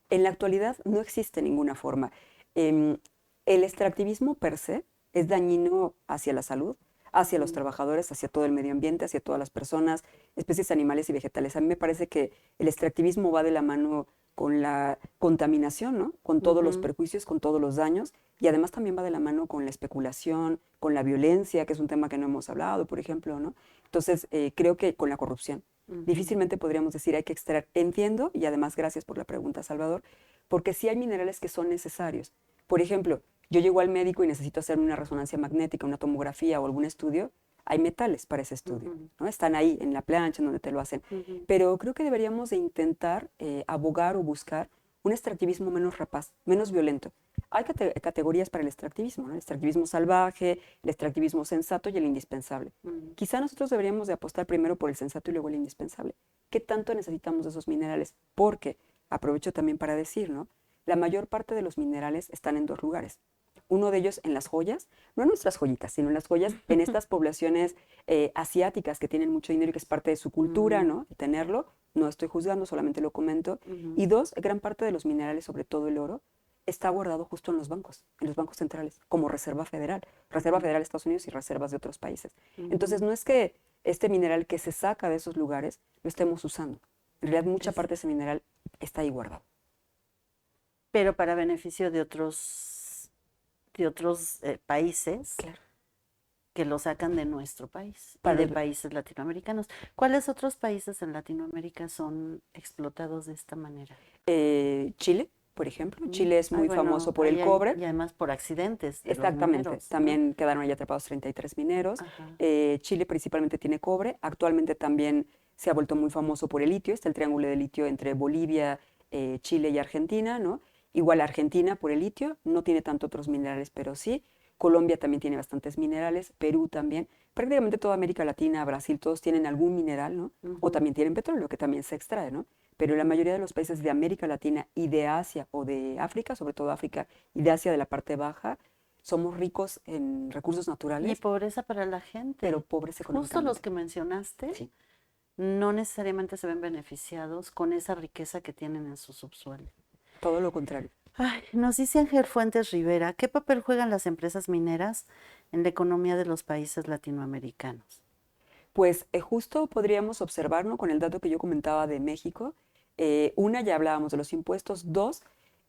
En la actualidad no existe ninguna forma. Em, el extractivismo per se es dañino hacia la salud, hacia los trabajadores, hacia todo el medio ambiente, hacia todas las personas, especies animales y vegetales. A mí me parece que el extractivismo va de la mano con la contaminación, ¿no? Con todos los perjuicios, con todos los daños, y además también va de la mano con la especulación, con la violencia, que es un tema que no hemos hablado, por ejemplo, ¿no? Entonces, creo que con la corrupción. Difícilmente podríamos decir hay que extraer. Entiendo, y además gracias por la pregunta, Salvador, porque sí hay minerales que son necesarios. Por ejemplo, yo llego al médico y necesito hacerme una resonancia magnética, una tomografía o algún estudio, hay metales para ese estudio, ¿no? Están ahí en la plancha en donde te lo hacen. Pero creo que deberíamos de intentar abogar o buscar un extractivismo menos rapaz, menos violento. Hay categorías para el extractivismo, ¿no? El extractivismo salvaje, el extractivismo sensato y el indispensable. Quizá nosotros deberíamos de apostar primero por el sensato y luego el indispensable. ¿Qué tanto necesitamos de esos minerales? Porque, aprovecho también para decir, ¿no? La mayor parte de los minerales están en dos lugares. Uno de ellos en las joyas, no en nuestras joyitas, sino en las joyas, en estas poblaciones asiáticas que tienen mucho dinero y que es parte de su cultura, ¿no? Tenerlo, no estoy juzgando, solamente lo comento. Y dos, gran parte de los minerales, sobre todo el oro, está guardado justo en los bancos centrales, como Reserva Federal de Estados Unidos y reservas de otros países. Entonces, no es que este mineral que se saca de esos lugares lo estemos usando. En realidad, mucha parte de ese mineral está ahí guardado. Pero para beneficio de otros países, Claro. que lo sacan de nuestro país, Para de países latinoamericanos. ¿Cuáles otros países en Latinoamérica son explotados de esta manera? Chile, por ejemplo. Chile es muy famoso por el cobre. Y además por accidentes de Exactamente. los mineros, También quedaron ahí atrapados 33 mineros. Chile principalmente tiene cobre. Actualmente también se ha vuelto muy famoso por el litio. Está el triángulo de litio entre Bolivia, Chile y Argentina, ¿no? Igual Argentina por el litio. No tiene tanto otros minerales, pero sí. Colombia también tiene bastantes minerales, Perú también. Prácticamente toda América Latina, Brasil, todos tienen algún mineral, ¿no? O también tienen petróleo, que también se extrae, ¿no? Pero la mayoría de los países de América Latina y de Asia o de África, sobre todo África y de Asia de la parte baja, somos ricos en recursos naturales. Y pobreza para la gente. Pero pobres económicamente. Justo los que mencionaste no necesariamente se ven beneficiados con esa riqueza que tienen en su subsuelo. Todo lo contrario. Ay, nos dice Ángel Fuentes Rivera, ¿qué papel juegan las empresas mineras en la economía de los países latinoamericanos? Pues justo podríamos observar, ¿no? Con el dato que yo comentaba de México, una, ya hablábamos de los impuestos, dos,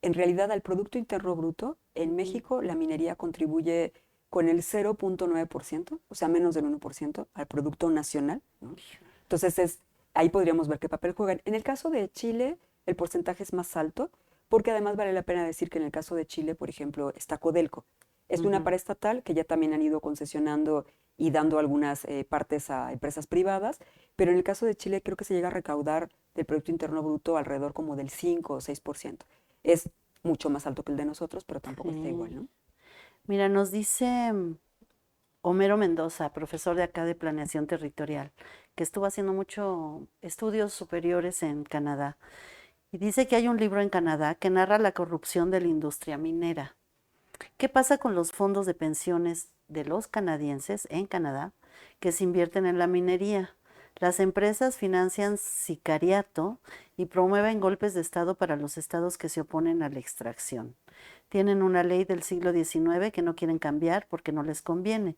en realidad al Producto Interno Bruto, en México la minería contribuye con el 0.9%, o sea, menos del 1% al Producto Nacional, ¿no? Entonces, ahí podríamos ver qué papel juegan. En el caso de Chile, el porcentaje es más alto, porque además vale la pena decir que en el caso de Chile, por ejemplo, está Codelco. Es una paraestatal que ya también han ido concesionando y dando algunas partes a empresas privadas, pero en el caso de Chile creo que se llega a recaudar del Producto Interno Bruto alrededor como del 5 o 6%. Es mucho más alto que el de nosotros, pero tampoco está igual, ¿no? Mira, nos dice Homero Mendoza, profesor de acá de Planeación Territorial, que estuvo haciendo muchos estudios superiores en Canadá. Y dice que hay un libro en Canadá que narra la corrupción de la industria minera. ¿Qué pasa con los fondos de pensiones de los canadienses en Canadá que se invierten en la minería? Las empresas financian sicariato y promueven golpes de Estado para los estados que se oponen a la extracción. Tienen una ley del siglo XIX que no quieren cambiar porque no les conviene.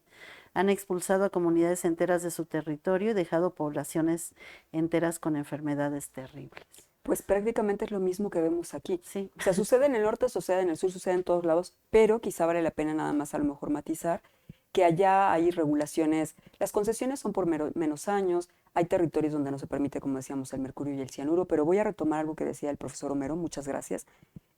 Han expulsado a comunidades enteras de su territorio y dejado poblaciones enteras con enfermedades terribles. Pues prácticamente es lo mismo que vemos aquí. Sí. O sea, sucede en el norte, sucede en el sur, sucede en todos lados, pero quizá vale la pena nada más a lo mejor matizar que allá hay regulaciones, las concesiones son por menos años, hay territorios donde no se permite, como decíamos, el mercurio y el cianuro, pero voy a retomar algo que decía el profesor Homero, muchas gracias,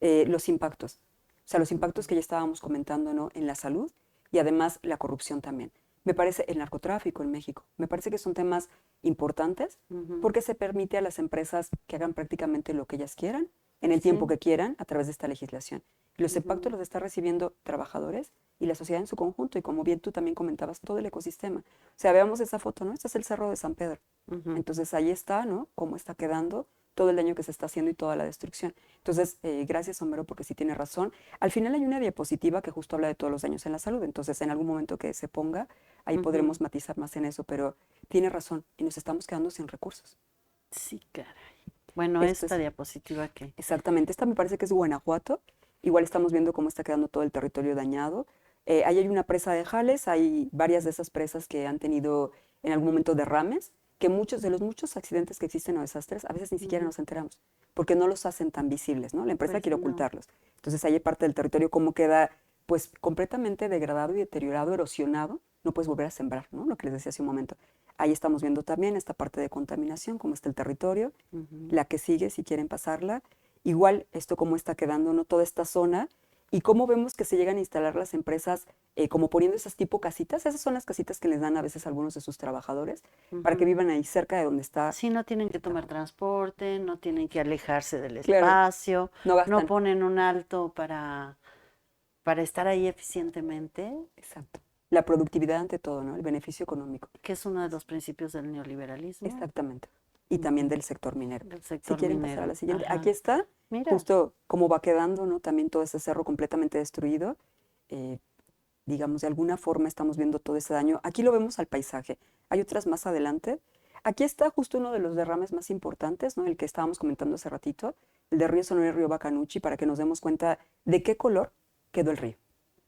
los impactos. O sea, los impactos que ya estábamos comentando, ¿no? En la salud y además la corrupción también. Me parece el narcotráfico en México, me parece que son temas importantes porque se permite a las empresas que hagan prácticamente lo que ellas quieran, en el tiempo que quieran, a través de esta legislación. Y los impactos los está recibiendo trabajadores y la sociedad en su conjunto, y como bien tú también comentabas, todo el ecosistema. O sea, veamos esa foto, ¿no? Este es el Cerro de San Pedro. Entonces ahí está, ¿no? Cómo está quedando todo el daño que se está haciendo y toda la destrucción. Entonces, gracias, Homero, porque sí tiene razón. Al final hay una diapositiva que justo habla de todos los daños en la salud. Entonces, en algún momento que se ponga, ahí podremos matizar más en eso, pero tiene razón y nos estamos quedando sin recursos. Sí, caray. Bueno, esta diapositiva que... Exactamente, esta me parece que es Guanajuato. Igual estamos viendo cómo está quedando todo el territorio dañado. Ahí hay una presa de Jales, hay varias de esas presas que han tenido en algún momento derrames, que muchos de los muchos accidentes que existen o desastres, a veces ni siquiera nos enteramos, porque no los hacen tan visibles, ¿no? La empresa Pues quiere ocultarlos. Entonces ahí hay parte del territorio cómo queda pues completamente degradado y deteriorado, erosionado, no puedes volver a sembrar, ¿no? Lo que les decía hace un momento. Ahí estamos viendo también esta parte de contaminación, cómo está el territorio, la que sigue, si quieren pasarla. Igual, esto cómo está quedando, ¿no? Toda esta zona y cómo vemos que se llegan a instalar las empresas como poniendo esas tipo casitas. Esas son las casitas que les dan a veces a algunos de sus trabajadores para que vivan ahí cerca de donde está. Sí, no tienen que tomar transporte, no tienen que alejarse del Claro, espacio, no gastan. no ponen un alto para estar ahí eficientemente. Exacto. La productividad ante todo, ¿no? El beneficio económico. Que es uno de los principios del neoliberalismo. Exactamente. Y también del sector minero. Del sector si quieren minero. pasar a la siguiente. Ajá. Aquí está, Mira. justo cómo va quedando, ¿no? También todo ese cerro completamente destruido. Digamos, de alguna forma estamos viendo todo ese daño. Aquí lo vemos al paisaje. Hay otras más adelante. Aquí está justo uno de los derrames más importantes, ¿no? El que estábamos comentando hace ratito, el de Río Sonora y Río Bacanuchi, para que nos demos cuenta de qué color quedó el río.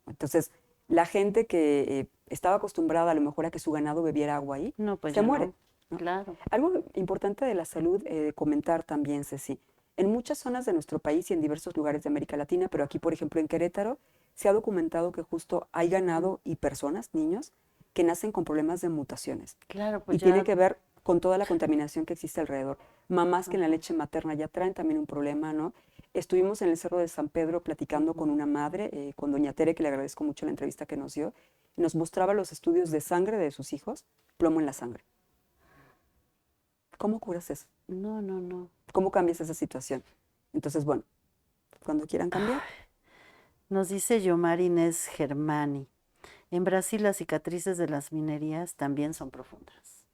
Entonces, la gente que estaba acostumbrada a lo mejor a que su ganado bebiera agua ahí, No, pues se ya muere. no. ¿no? Claro. Algo importante de la salud, comentar también, Ceci. En muchas zonas de nuestro país y en diversos lugares de América Latina, pero aquí, por ejemplo, en Querétaro, se ha documentado que justo hay ganado y personas, niños, que nacen con problemas de mutaciones. Claro, pues y tiene que ver con toda la contaminación que existe alrededor. Mamás que en la leche materna ya traen también un problema, ¿no? Estuvimos en el Cerro de San Pedro platicando con una madre, con doña Tere, que le agradezco mucho la entrevista que nos dio, y nos mostraba los estudios de sangre de sus hijos, plomo en la sangre. ¿Cómo curas eso? No, no, no. ¿Cómo cambias esa situación? Entonces, bueno, cuando quieran cambiar. Nos dice Yomar Inés Germani. En Brasil las cicatrices de las minerías también son profundas.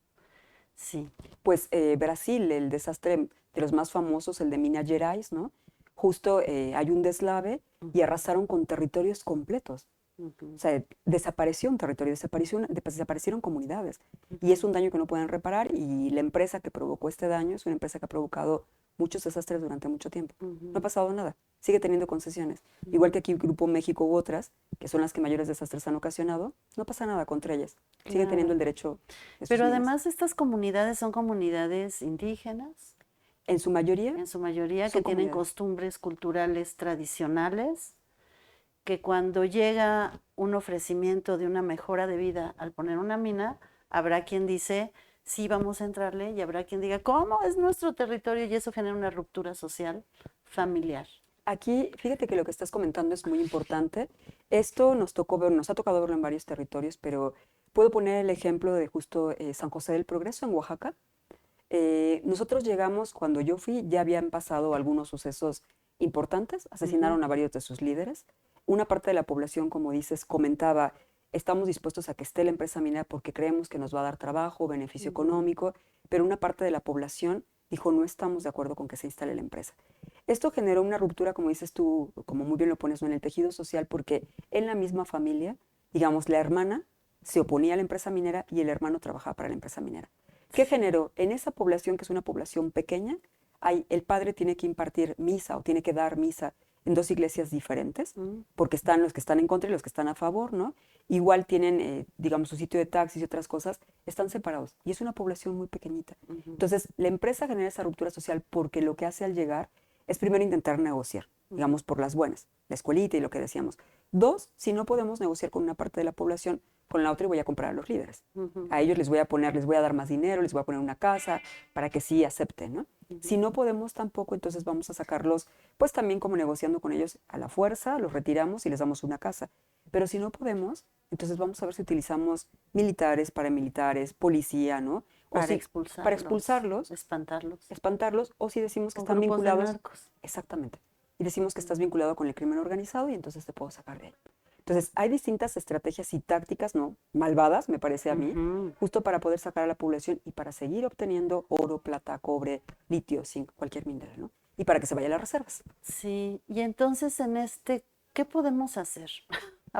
Sí. Pues Brasil, el desastre de los más famosos, el de Minas Gerais, ¿no? Justo hay un deslave y arrasaron con territorios completos. O sea, desapareció un territorio, desaparecieron comunidades. Y es un daño que no pueden reparar y la empresa que provocó este daño es una empresa que ha provocado muchos desastres durante mucho tiempo. No ha pasado nada, sigue teniendo concesiones. Igual que aquí Grupo México u otras, que son las que mayores desastres han ocasionado, no pasa nada contra ellas. Siguen teniendo el derecho de sus Pero vidas. además estas comunidades son comunidades indígenas. En su mayoría. En su mayoría que tienen costumbres culturales tradicionales, que cuando llega un ofrecimiento de una mejora de vida al poner una mina, habrá quien dice, sí, vamos a entrarle, y habrá quien diga, ¿cómo? Es nuestro territorio, y eso genera una ruptura social, familiar. Aquí, fíjate que lo que estás comentando es muy importante. Esto nos tocó ver, nos ha tocado verlo en varios territorios, pero puedo poner el ejemplo de justo San José del Progreso en Oaxaca. Nosotros llegamos, cuando yo fui, ya habían pasado algunos sucesos importantes, asesinaron a varios de sus líderes. Una parte de la población, como dices, comentaba, estamos dispuestos a que esté la empresa minera porque creemos que nos va a dar trabajo, beneficio económico, pero una parte de la población dijo, no estamos de acuerdo con que se instale la empresa. Esto generó una ruptura, como dices tú, como muy bien lo pones, ¿no? En el tejido social, porque en la misma familia, digamos, la hermana se oponía a la empresa minera y el hermano trabajaba para la empresa minera. ¿Qué generó? En esa población, que es una población pequeña, el padre tiene que impartir misa o tiene que dar misa en dos iglesias diferentes, porque están los que están en contra y los que están a favor, ¿no? Igual tienen, digamos, su sitio de taxis y otras cosas, están separados. Y es una población muy pequeñita. Entonces, la empresa genera esa ruptura social porque lo que hace al llegar es primero intentar negociar, digamos, por las buenas, la escuelita y lo que decíamos. Dos, si no podemos negociar con una parte de la población, con la otra voy a comprar a los líderes. A ellos les voy a dar más dinero, les voy a poner una casa para que sí acepten, ¿no? Si no podemos tampoco, entonces vamos a sacarlos, pues también como negociando con ellos a la fuerza, los retiramos y les damos una casa. Pero si no podemos, entonces vamos a ver si utilizamos militares, paramilitares, policía, ¿no? Para expulsarlos, espantarlos, o si decimos que están vinculados. Exactamente. Y decimos que estás vinculado con el crimen organizado y entonces te puedo sacar de ahí. Entonces, hay distintas estrategias y tácticas, ¿no? Malvadas, me parece a mí, justo para poder sacar a la población y para seguir obteniendo oro, plata, cobre, litio, zinc, cualquier mineral, ¿no? Y para que se vaya a las reservas. Sí, y entonces ¿qué podemos hacer?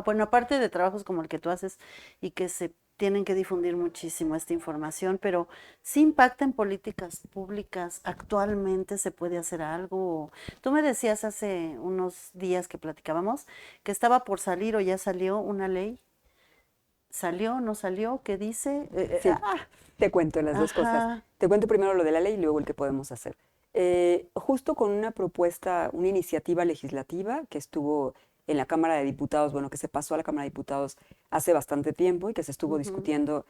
Bueno, aparte de trabajos como el que tú haces y que se tienen que difundir muchísimo esta información, pero ¿sí impacta en políticas públicas? ¿Actualmente se puede hacer algo? Tú me decías hace unos días que platicábamos que estaba por salir o ya salió una ley. ¿Salió, no salió? ¿Qué dice? Sí, te cuento las dos cosas. Ajá. Te cuento primero lo de la ley y luego el que podemos hacer. Justo con una propuesta, una iniciativa legislativa que estuvo en la Cámara de Diputados, bueno, que se pasó a la Cámara de Diputados hace bastante tiempo y que se estuvo discutiendo.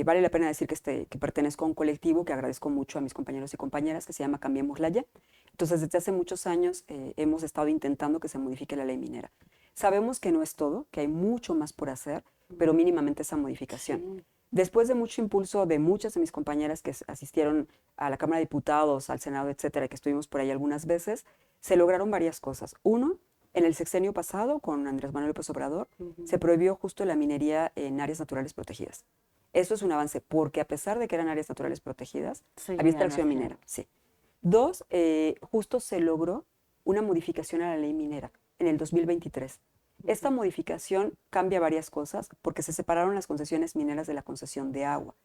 Vale la pena decir que pertenezco a un colectivo que agradezco mucho a mis compañeros y compañeras, que se llama Cambiemos la Ya. Entonces, desde hace muchos años hemos estado intentando que se modifique la ley minera. Sabemos que no es todo, que hay mucho más por hacer, pero mínimamente esa modificación. Sí. Después de mucho impulso de muchas de mis compañeras que asistieron a la Cámara de Diputados, al Senado, etcétera, que estuvimos por ahí algunas veces, se lograron varias cosas. Uno, en el sexenio pasado, con Andrés Manuel López Obrador, se prohibió justo la minería en áreas naturales protegidas. Eso es un avance, porque a pesar de que eran áreas naturales protegidas, había extracción minera. Sí. Dos, justo se logró una modificación a la ley minera en el 2023. Esta modificación cambia varias cosas porque se separaron las concesiones mineras de la concesión de agua.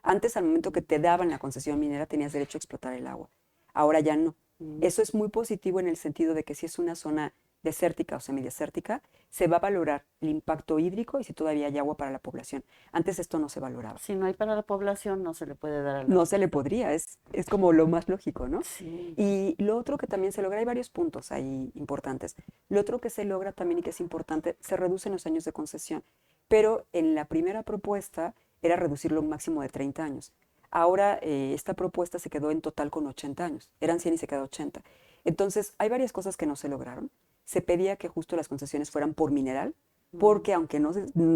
Antes, al momento que te daban la concesión minera, tenías derecho a explotar el agua. Ahora ya no. Eso es muy positivo en el sentido de que si es una zona desértica o semidesértica, se va a valorar el impacto hídrico y si todavía hay agua para la población. Antes esto no se valoraba. Si no hay para la población, no se le puede dar a la... No se le podría, es como lo más lógico, ¿no? Sí. Y lo otro que también se logra, hay varios puntos ahí importantes. Lo otro que se logra también y que es importante, se reducen los años de concesión, pero en la primera propuesta era reducirlo un máximo de 30 años. Ahora esta propuesta se quedó en total con 80 años, eran 100 y se quedó 80. Entonces hay varias cosas que no se lograron. Se pedía que justo las concesiones fueran por mineral, porque aunque no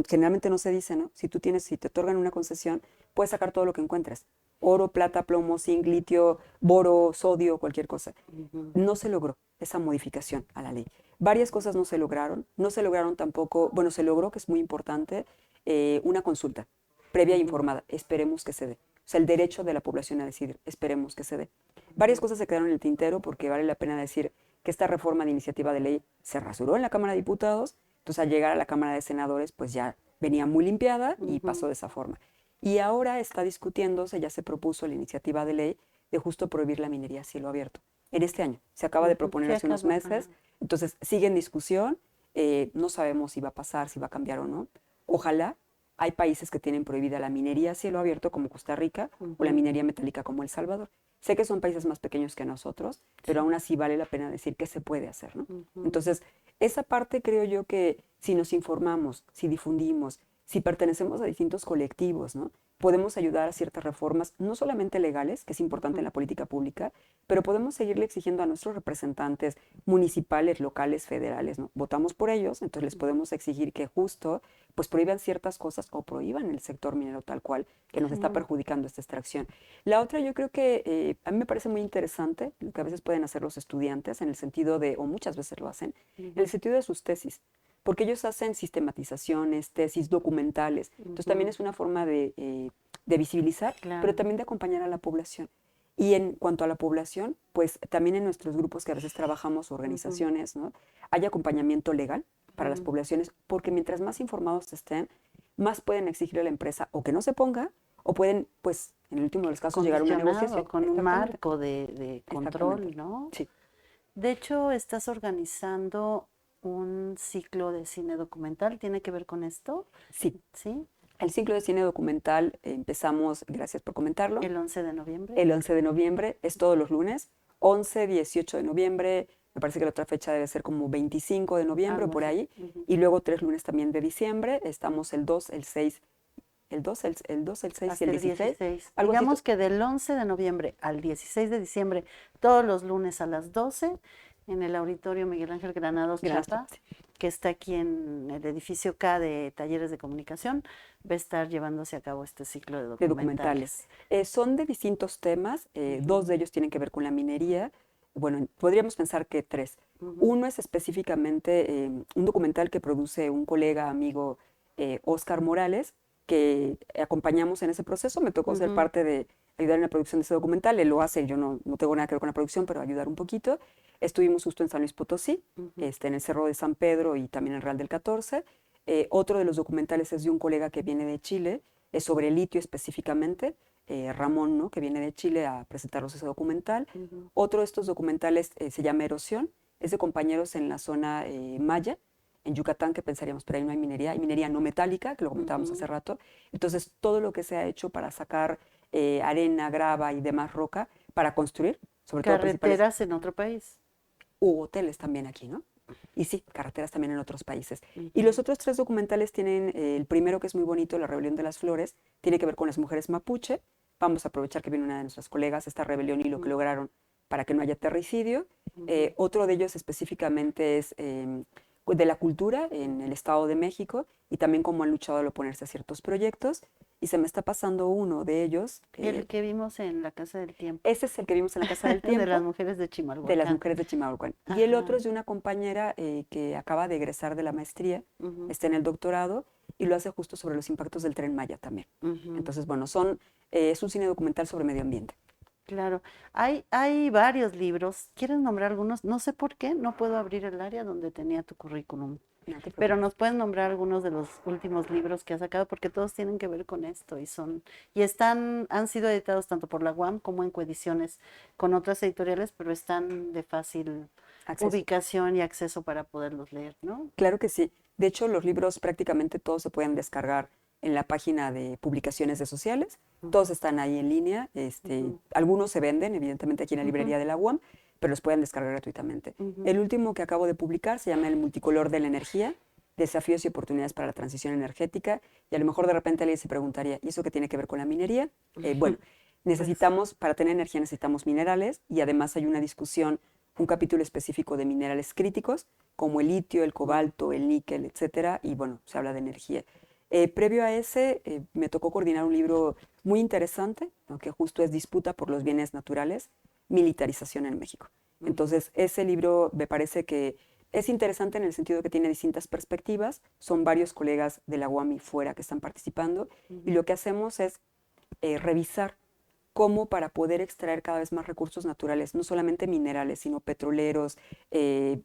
generalmente no se dice, ¿no? Si te otorgan una concesión, puedes sacar todo lo que encuentres. Oro, plata, plomo, zinc, litio, boro, sodio, cualquier cosa. No se logró esa modificación a la ley. Varias cosas no se lograron. No se lograron tampoco, bueno, se logró, que es muy importante, una consulta previa e informada. Esperemos que se dé. O sea, el derecho de la población a decidir. Esperemos que se dé. Varias cosas se quedaron en el tintero porque vale la pena decir que esta reforma de iniciativa de ley se rasuró en la Cámara de Diputados. Entonces, al llegar a la Cámara de Senadores, pues ya venía muy limpiada y pasó de esa forma. Y ahora está discutiéndose, ya se propuso la iniciativa de ley de justo prohibir la minería a cielo abierto. En este año, se acaba de proponer hace unos meses, entonces sigue en discusión, no sabemos si va a pasar, si va a cambiar o no. Ojalá. Hay países que tienen prohibida la minería a cielo abierto, como Costa Rica, o la minería metálica, como El Salvador. Sé que son países más pequeños que nosotros, pero aún así vale la pena decir que se puede hacer, ¿no? Entonces, esa parte creo yo que si nos informamos, si difundimos, si pertenecemos a distintos colectivos, ¿no? Podemos ayudar a ciertas reformas, no solamente legales, que es importante en la política pública, pero podemos seguirle exigiendo a nuestros representantes municipales, locales, federales, ¿no? Votamos por ellos, entonces les podemos exigir que justo pues prohíban ciertas cosas o prohíban el sector minero tal cual que nos está perjudicando esta extracción. La otra yo creo que a mí me parece muy interesante lo que a veces pueden hacer los estudiantes en el sentido de, o muchas veces lo hacen, en el sentido de sus tesis, porque ellos hacen sistematizaciones, tesis documentales, entonces también es una forma de visibilizar, pero también de acompañar a la población. Y en cuanto a la población, pues también en nuestros grupos que a veces trabajamos, organizaciones, ¿no? Hay acompañamiento legal para las poblaciones, porque mientras más informados estén, más pueden exigir a la empresa o que no se ponga, o pueden, pues, en el último de los casos, llegar a una negociación. Con un marco de control, ¿no? Sí. De hecho, estás organizando un ciclo de cine documental, ¿tiene que ver con esto? Sí. ¿Sí? El ciclo de cine documental empezamos, gracias por comentarlo. ¿El 11 de noviembre? El 11 de noviembre, es todos los lunes, 11, 18 de noviembre, me parece que la otra fecha debe ser como 25 de noviembre o por ahí, y luego 3 lunes también de diciembre, estamos el 2, el 6, el 2, el 6 hasta y el 16. Digamos que del 11 de noviembre al 16 de diciembre, todos los lunes a las 12, en el Auditorio Miguel Ángel Granados Chapa, que está aquí en el edificio K de Talleres de Comunicación, va a estar llevándose a cabo este ciclo de documentales. Son de distintos temas, 2 de ellos tienen que ver con la minería, bueno, podríamos pensar que tres. Uno es específicamente un documental que produce un colega, amigo, Oscar Morales, que acompañamos en ese proceso. Me tocó ser parte de ayudar en la producción de ese documental. Él lo hace, yo no tengo nada que ver con la producción, pero ayudar un poquito. Estuvimos justo en San Luis Potosí, en el Cerro de San Pedro y también en el Real del 14. Otro de los documentales es de un colega que viene de Chile, es sobre el litio específicamente, Ramón, ¿no? Que viene de Chile a presentarnos ese documental. Otro de estos documentales se llama Erosión, es de compañeros en la zona maya, en Yucatán, que pensaríamos, pero ahí no hay minería no metálica, que lo comentábamos hace rato. Entonces, todo lo que se ha hecho para sacar arena, grava y demás roca para construir, sobre todo Carreteras en otro país. u hoteles también aquí, ¿no? Y sí, carreteras también en otros países. Y los otros tres documentales tienen, el primero que es muy bonito, La Rebelión de las Flores, tiene que ver con las mujeres mapuche. Vamos a aprovechar que viene una de nuestras colegas, esta rebelión y lo que lograron para que no haya terricidio. Otro de ellos específicamente es de la cultura en el Estado de México y también cómo han luchado al oponerse a ciertos proyectos. Y se me está pasando uno de ellos. El que vimos en la Casa del Tiempo. Ese es el que vimos en la Casa del Tiempo. De las mujeres de Chimalhuacán. De las mujeres de Chimalhuacán. Y el otro es de una compañera que acaba de egresar de la maestría, está en el doctorado y lo hace justo sobre los impactos del Tren Maya también. Entonces, bueno, es un cine documental sobre medio ambiente. Claro, hay varios libros. ¿Quieres nombrar algunos? No sé por qué, no puedo abrir el área donde tenía tu currículum. No te Pero preocupes. nos pueden nombrar algunos de los últimos libros que has sacado porque todos tienen que ver con esto han sido editados tanto por la UAM como en coediciones con otras editoriales, pero están de fácil Acceso. ubicación y acceso para poderlos leer, ¿no? Claro que sí. De hecho, los libros prácticamente todos se pueden descargar en la página de publicaciones de sociales. Todos están ahí en línea. Algunos se venden, evidentemente, aquí en la librería de la UAM, pero los pueden descargar gratuitamente. El último que acabo de publicar se llama El multicolor de la energía, desafíos y oportunidades para la transición energética. Y a lo mejor de repente alguien se preguntaría, ¿y eso qué tiene que ver con la minería? Bueno, para tener energía necesitamos minerales y además hay una discusión, un capítulo específico de minerales críticos, como el litio, el cobalto, el níquel, etcétera, y bueno, se habla de energía. Previo a ese, me tocó coordinar un libro muy interesante, ¿no? Que justo es Disputa por los bienes naturales, militarización en México. Entonces, ese libro me parece que es interesante en el sentido que tiene distintas perspectivas, son varios colegas de la UAM y fuera que están participando, y lo que hacemos es revisar cómo para poder extraer cada vez más recursos naturales, no solamente minerales, sino petroleros,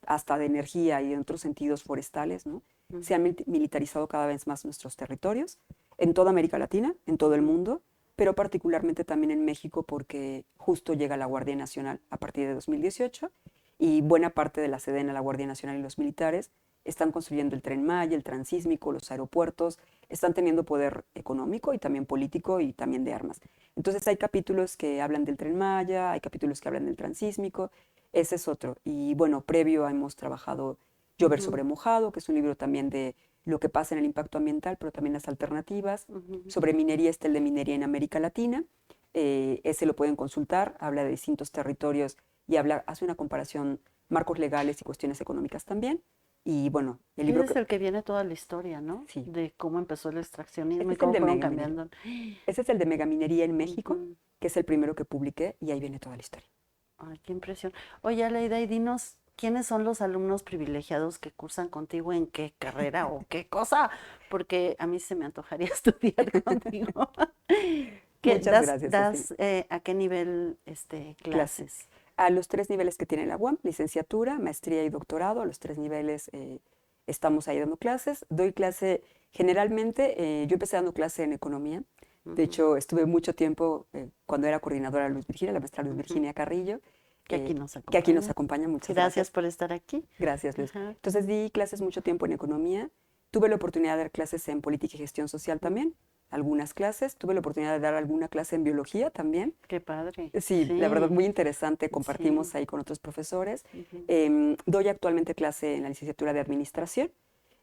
hasta de energía y en otros sentidos forestales, ¿no? Se han militarizado cada vez más nuestros territorios, en toda América Latina, en todo el mundo, pero particularmente también en México porque justo llega la Guardia Nacional a partir de 2018 y buena parte de la Sedena, la Guardia Nacional y los militares están construyendo el Tren Maya, el Transísmico, los aeropuertos, están teniendo poder económico y también político y también de armas. Entonces hay capítulos que hablan del Tren Maya, hay capítulos que hablan del Transísmico, ese es otro. Y bueno, previo hemos trabajado Llover sobre mojado, que es un libro también de lo que pasa en el impacto ambiental, pero también las alternativas. Sobre minería está el de minería en América Latina, ese lo pueden consultar, habla de distintos territorios y hace una comparación, marcos legales y cuestiones económicas también. Y bueno, el libro Es el que viene toda la historia, ¿no? Sí. De cómo empezó el extraccionismo Este y es el cómo de fueron megaminería. cambiando. Ese es el de megaminería en México, que es el primero que publiqué y ahí viene toda la historia. Ay, qué impresión. Oye, Aleida, y dinos, ¿quiénes son los alumnos privilegiados que cursan contigo en qué carrera o qué cosa? Porque a mí se me antojaría estudiar contigo. Muchas gracias, Das ¿a qué nivel clases? A los 3 niveles que tiene la UAM, licenciatura, maestría y doctorado, a los 3 niveles estamos ahí dando clases. Doy clase, generalmente, yo empecé dando clase en economía. De hecho, estuve mucho tiempo, cuando era coordinadora Luz Virginia, la maestra Luz Virginia Carrillo, Que aquí nos acompaña. que aquí nos acompaña. Muchas Gracias por estar aquí. Gracias, Luz. Ajá. Entonces di clases mucho tiempo en economía. Tuve la oportunidad de dar clases en política y gestión social también, algunas clases. Tuve la oportunidad de dar alguna clase en biología también. Qué padre. Sí, la verdad, muy interesante. Compartimos ahí con otros profesores. Doy actualmente clase en la licenciatura de Administración.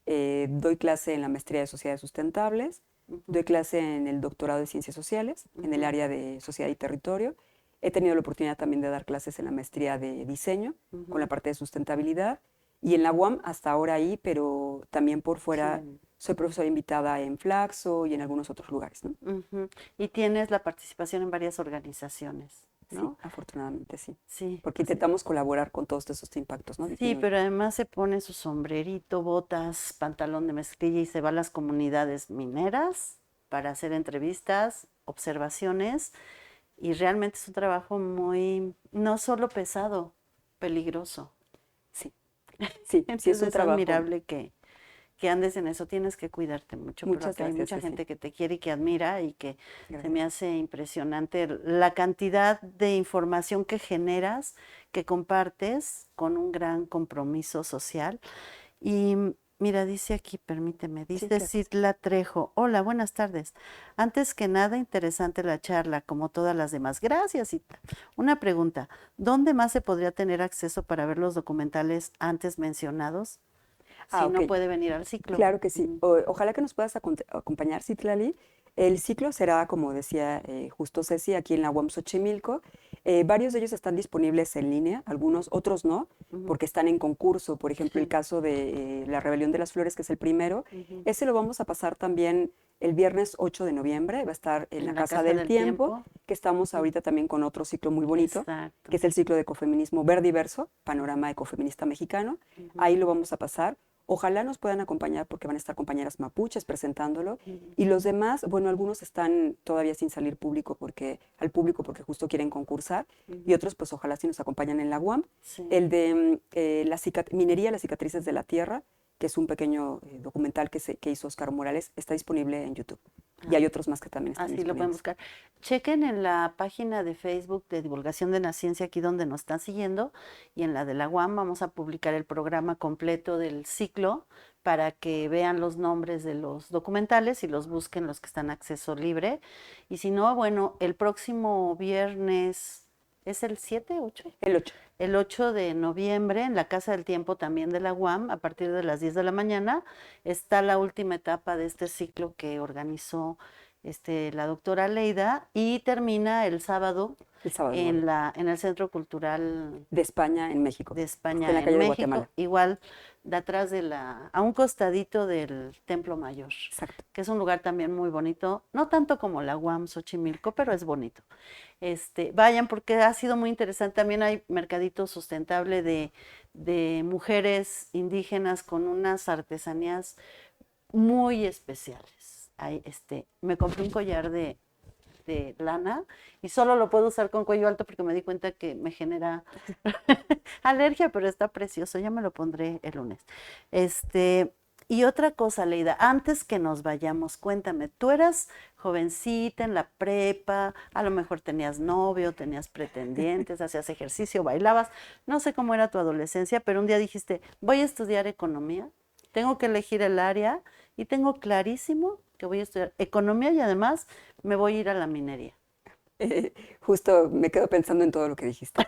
Doy clase en la maestría de Sociedades Sustentables. Doy clase en el doctorado de Ciencias Sociales, en el área de Sociedad y Territorio. He tenido la oportunidad también de dar clases en la maestría de Diseño, con la parte de sustentabilidad. Y en la UAM hasta ahora ahí, pero también por fuera soy profesora invitada en Flaxo y en algunos otros lugares, ¿no? Y tienes la participación en varias organizaciones. ¿no? Sí, afortunadamente sí. Sí. Porque intentamos colaborar con todos esos impactos, ¿no? Sí, pero además se pone su sombrerito, botas, pantalón de mezclilla y se va a las comunidades mineras para hacer entrevistas, observaciones, y realmente es un trabajo muy, no solo pesado, peligroso. Sí, sí, sí es Entonces un es trabajo. admirable que andes en eso, tienes que cuidarte mucho, pero Muchas acá hay gracias, mucha Ceci. gente que te quiere y que admira y que se Gracias. me hace impresionante la cantidad de información que generas, que compartes con un gran compromiso social. Y mira, dice aquí, permíteme, dice claro. Citla Trejo, hola, buenas tardes. Antes que nada, interesante la charla, como todas las demás. Gracias, Citla. Una pregunta, ¿dónde más se podría tener acceso para ver los documentales antes mencionados? Si no Ok. puede venir al ciclo. Claro que sí. Ojalá que nos puedas acompañar, Citlali. El ciclo será, como decía justo Ceci, aquí en la UAM Xochimilco. Varios de ellos están disponibles en línea, algunos, otros no, porque están en concurso. Por ejemplo, el caso de La Rebelión de las Flores, que es el primero. Ese lo vamos a pasar también el viernes 8 de noviembre. Va a estar en la Casa del Tiempo, que estamos ahorita también con otro ciclo muy bonito, Exacto. que es el ciclo de ecofeminismo verdiverso, panorama ecofeminista mexicano. Ahí lo vamos a pasar. Ojalá nos puedan acompañar porque van a estar compañeras mapuches presentándolo. Y los demás, bueno, algunos están todavía sin salir al público porque justo quieren concursar. Y otros, pues ojalá sí nos acompañan en la UAM. Sí. El de Minería, las cicatrices de la tierra, que es un pequeño documental que hizo Óscar Morales, está disponible en YouTube. Y hay otros más que también están Así disponibles. lo pueden buscar. Chequen en la página de Facebook de Divulgación de la Ciencia, aquí donde nos están siguiendo, y en la de la UAM vamos a publicar el programa completo del ciclo para que vean los nombres de los documentales y los busquen los que están a acceso libre. Y si no, bueno, el próximo viernes, ¿es el 7, 8? El 8. El 8 de noviembre, en la Casa del Tiempo también de la UAM, a partir de las 10 de la mañana, está la última etapa de este ciclo que organizó la doctora Leida y termina el sábado, El sábado en el Centro Cultural de España en México. de España en la calle en de México, Guatemala. igual de atrás a un costadito del Templo Mayor, Exacto. que es un lugar también muy bonito, no tanto como la UAM Xochimilco, pero es bonito. Vayan porque ha sido muy interesante. También hay mercadito sustentable de mujeres indígenas con unas artesanías muy especiales. Me compré un collar de lana y solo lo puedo usar con cuello alto porque me di cuenta que me genera alergia, pero está precioso, ya me lo pondré el lunes. Y otra cosa, Leida, antes que nos vayamos, cuéntame, tú eras jovencita en la prepa, a lo mejor tenías novio, tenías pretendientes, hacías ejercicio, bailabas, no sé cómo era tu adolescencia, pero un día dijiste, voy a estudiar economía, tengo que elegir el área y tengo clarísimo que voy a estudiar economía y además me voy a ir a la minería. Justo me quedo pensando en todo lo que dijiste.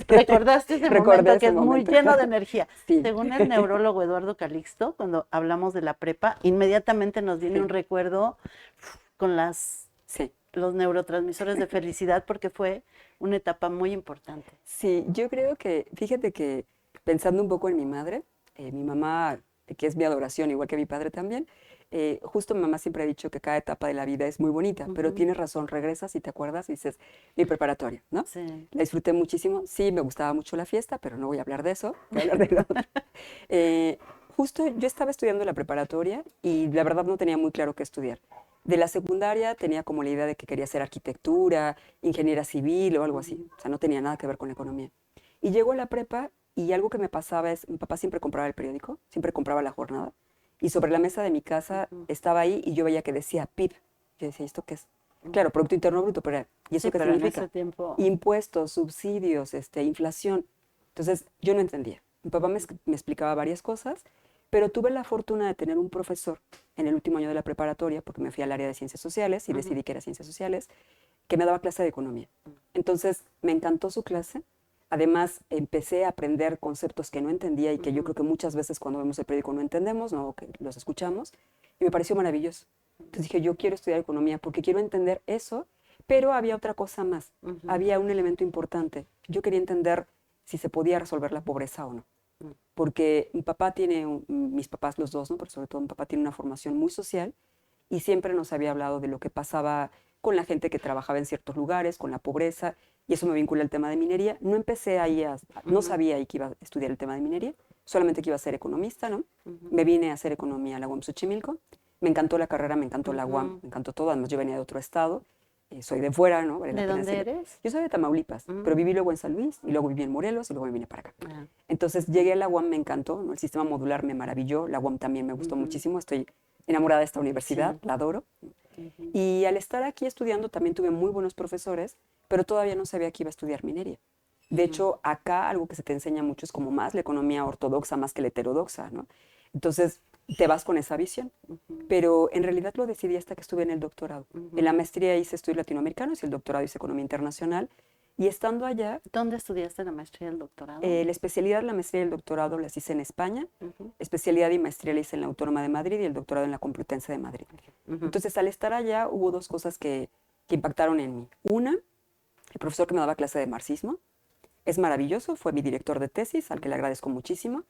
Recordaste ese momento que es muy momento. lleno de energía. Sí. Según el neurólogo Eduardo Calixto, cuando hablamos de la prepa, inmediatamente nos viene un recuerdo con los neurotransmisores de felicidad porque fue una etapa muy importante. Sí, yo creo que, fíjate que pensando un poco en mi madre, mi mamá, que es mi adoración, igual que mi padre también, justo mi mamá siempre ha dicho que cada etapa de la vida es muy bonita, pero tienes razón, regresas y te acuerdas y dices, mi preparatoria, ¿no? Sí. La disfruté muchísimo, sí, me gustaba mucho la fiesta, pero no voy a hablar de eso, voy a hablar de lo otro. Justo yo estaba estudiando la preparatoria y la verdad no tenía muy claro qué estudiar. De la secundaria tenía como la idea de que quería hacer arquitectura, ingeniera civil o algo así, o sea, no tenía nada que ver con la economía. Y llego a la prepa y algo que me pasaba es, mi papá siempre compraba el periódico, siempre compraba La Jornada, y sobre la mesa de mi casa estaba ahí y yo veía que decía PIB. Yo decía, ¿esto qué es? Claro, Producto Interno Bruto, pero ¿y eso Sí, qué pero en significa? ese tiempo... Impuestos, subsidios, inflación. Entonces, yo no entendía. Mi papá me explicaba varias cosas, pero tuve la fortuna de tener un profesor en el último año de la preparatoria, porque me fui al área de ciencias sociales y decidí que era ciencias sociales, que me daba clase de economía. Entonces, me encantó su clase. Además, empecé a aprender conceptos que no entendía y que yo creo que muchas veces cuando vemos el periódico no entendemos, no que los escuchamos, y me pareció maravilloso. Entonces dije, yo quiero estudiar economía porque quiero entender eso, pero había otra cosa más. Había un elemento importante. Yo quería entender si se podía resolver la pobreza o no. Porque mi papá mis papás los dos, ¿no? Pero sobre todo mi papá tiene una formación muy social y siempre nos había hablado de lo que pasaba con la gente que trabajaba en ciertos lugares, con la pobreza, y eso me vincula al tema de minería. No empecé ahí, no sabía ahí que iba a estudiar el tema de minería, solamente que iba a ser economista, ¿no? Me vine a hacer economía a la UAM Xochimilco, me encantó la carrera, me encantó la UAM, me encantó todo, además yo venía de otro estado, soy de fuera, ¿no? Vale la ¿De pena dónde decirlo. eres? Yo soy de Tamaulipas, pero viví luego en San Luis, y luego viví en Morelos, y luego me vine para acá. Entonces llegué a la UAM, me encantó, ¿no? El sistema modular me maravilló, la UAM también me gustó muchísimo, estoy enamorada de esta universidad, la adoro. Y al estar aquí estudiando también tuve muy buenos profesores, pero todavía no sabía que iba a estudiar minería. De hecho, acá algo que se te enseña mucho es como más la economía ortodoxa más que la heterodoxa, ¿no? Entonces, te vas con esa visión. Pero en realidad lo decidí hasta que estuve en el doctorado. En la maestría hice estudios latinoamericanos y el doctorado hice economía internacional. Y estando allá, ¿Dónde estudiaste la maestría y el doctorado? la especialidad, la maestría y el doctorado las hice en España. Especialidad y maestría la hice en la Autónoma de Madrid y el doctorado en la Complutense de Madrid. Entonces, al estar allá, hubo dos cosas que impactaron en mí. Una, el profesor que me daba clase de marxismo, es maravilloso, fue mi director de tesis, al que le agradezco muchísimo.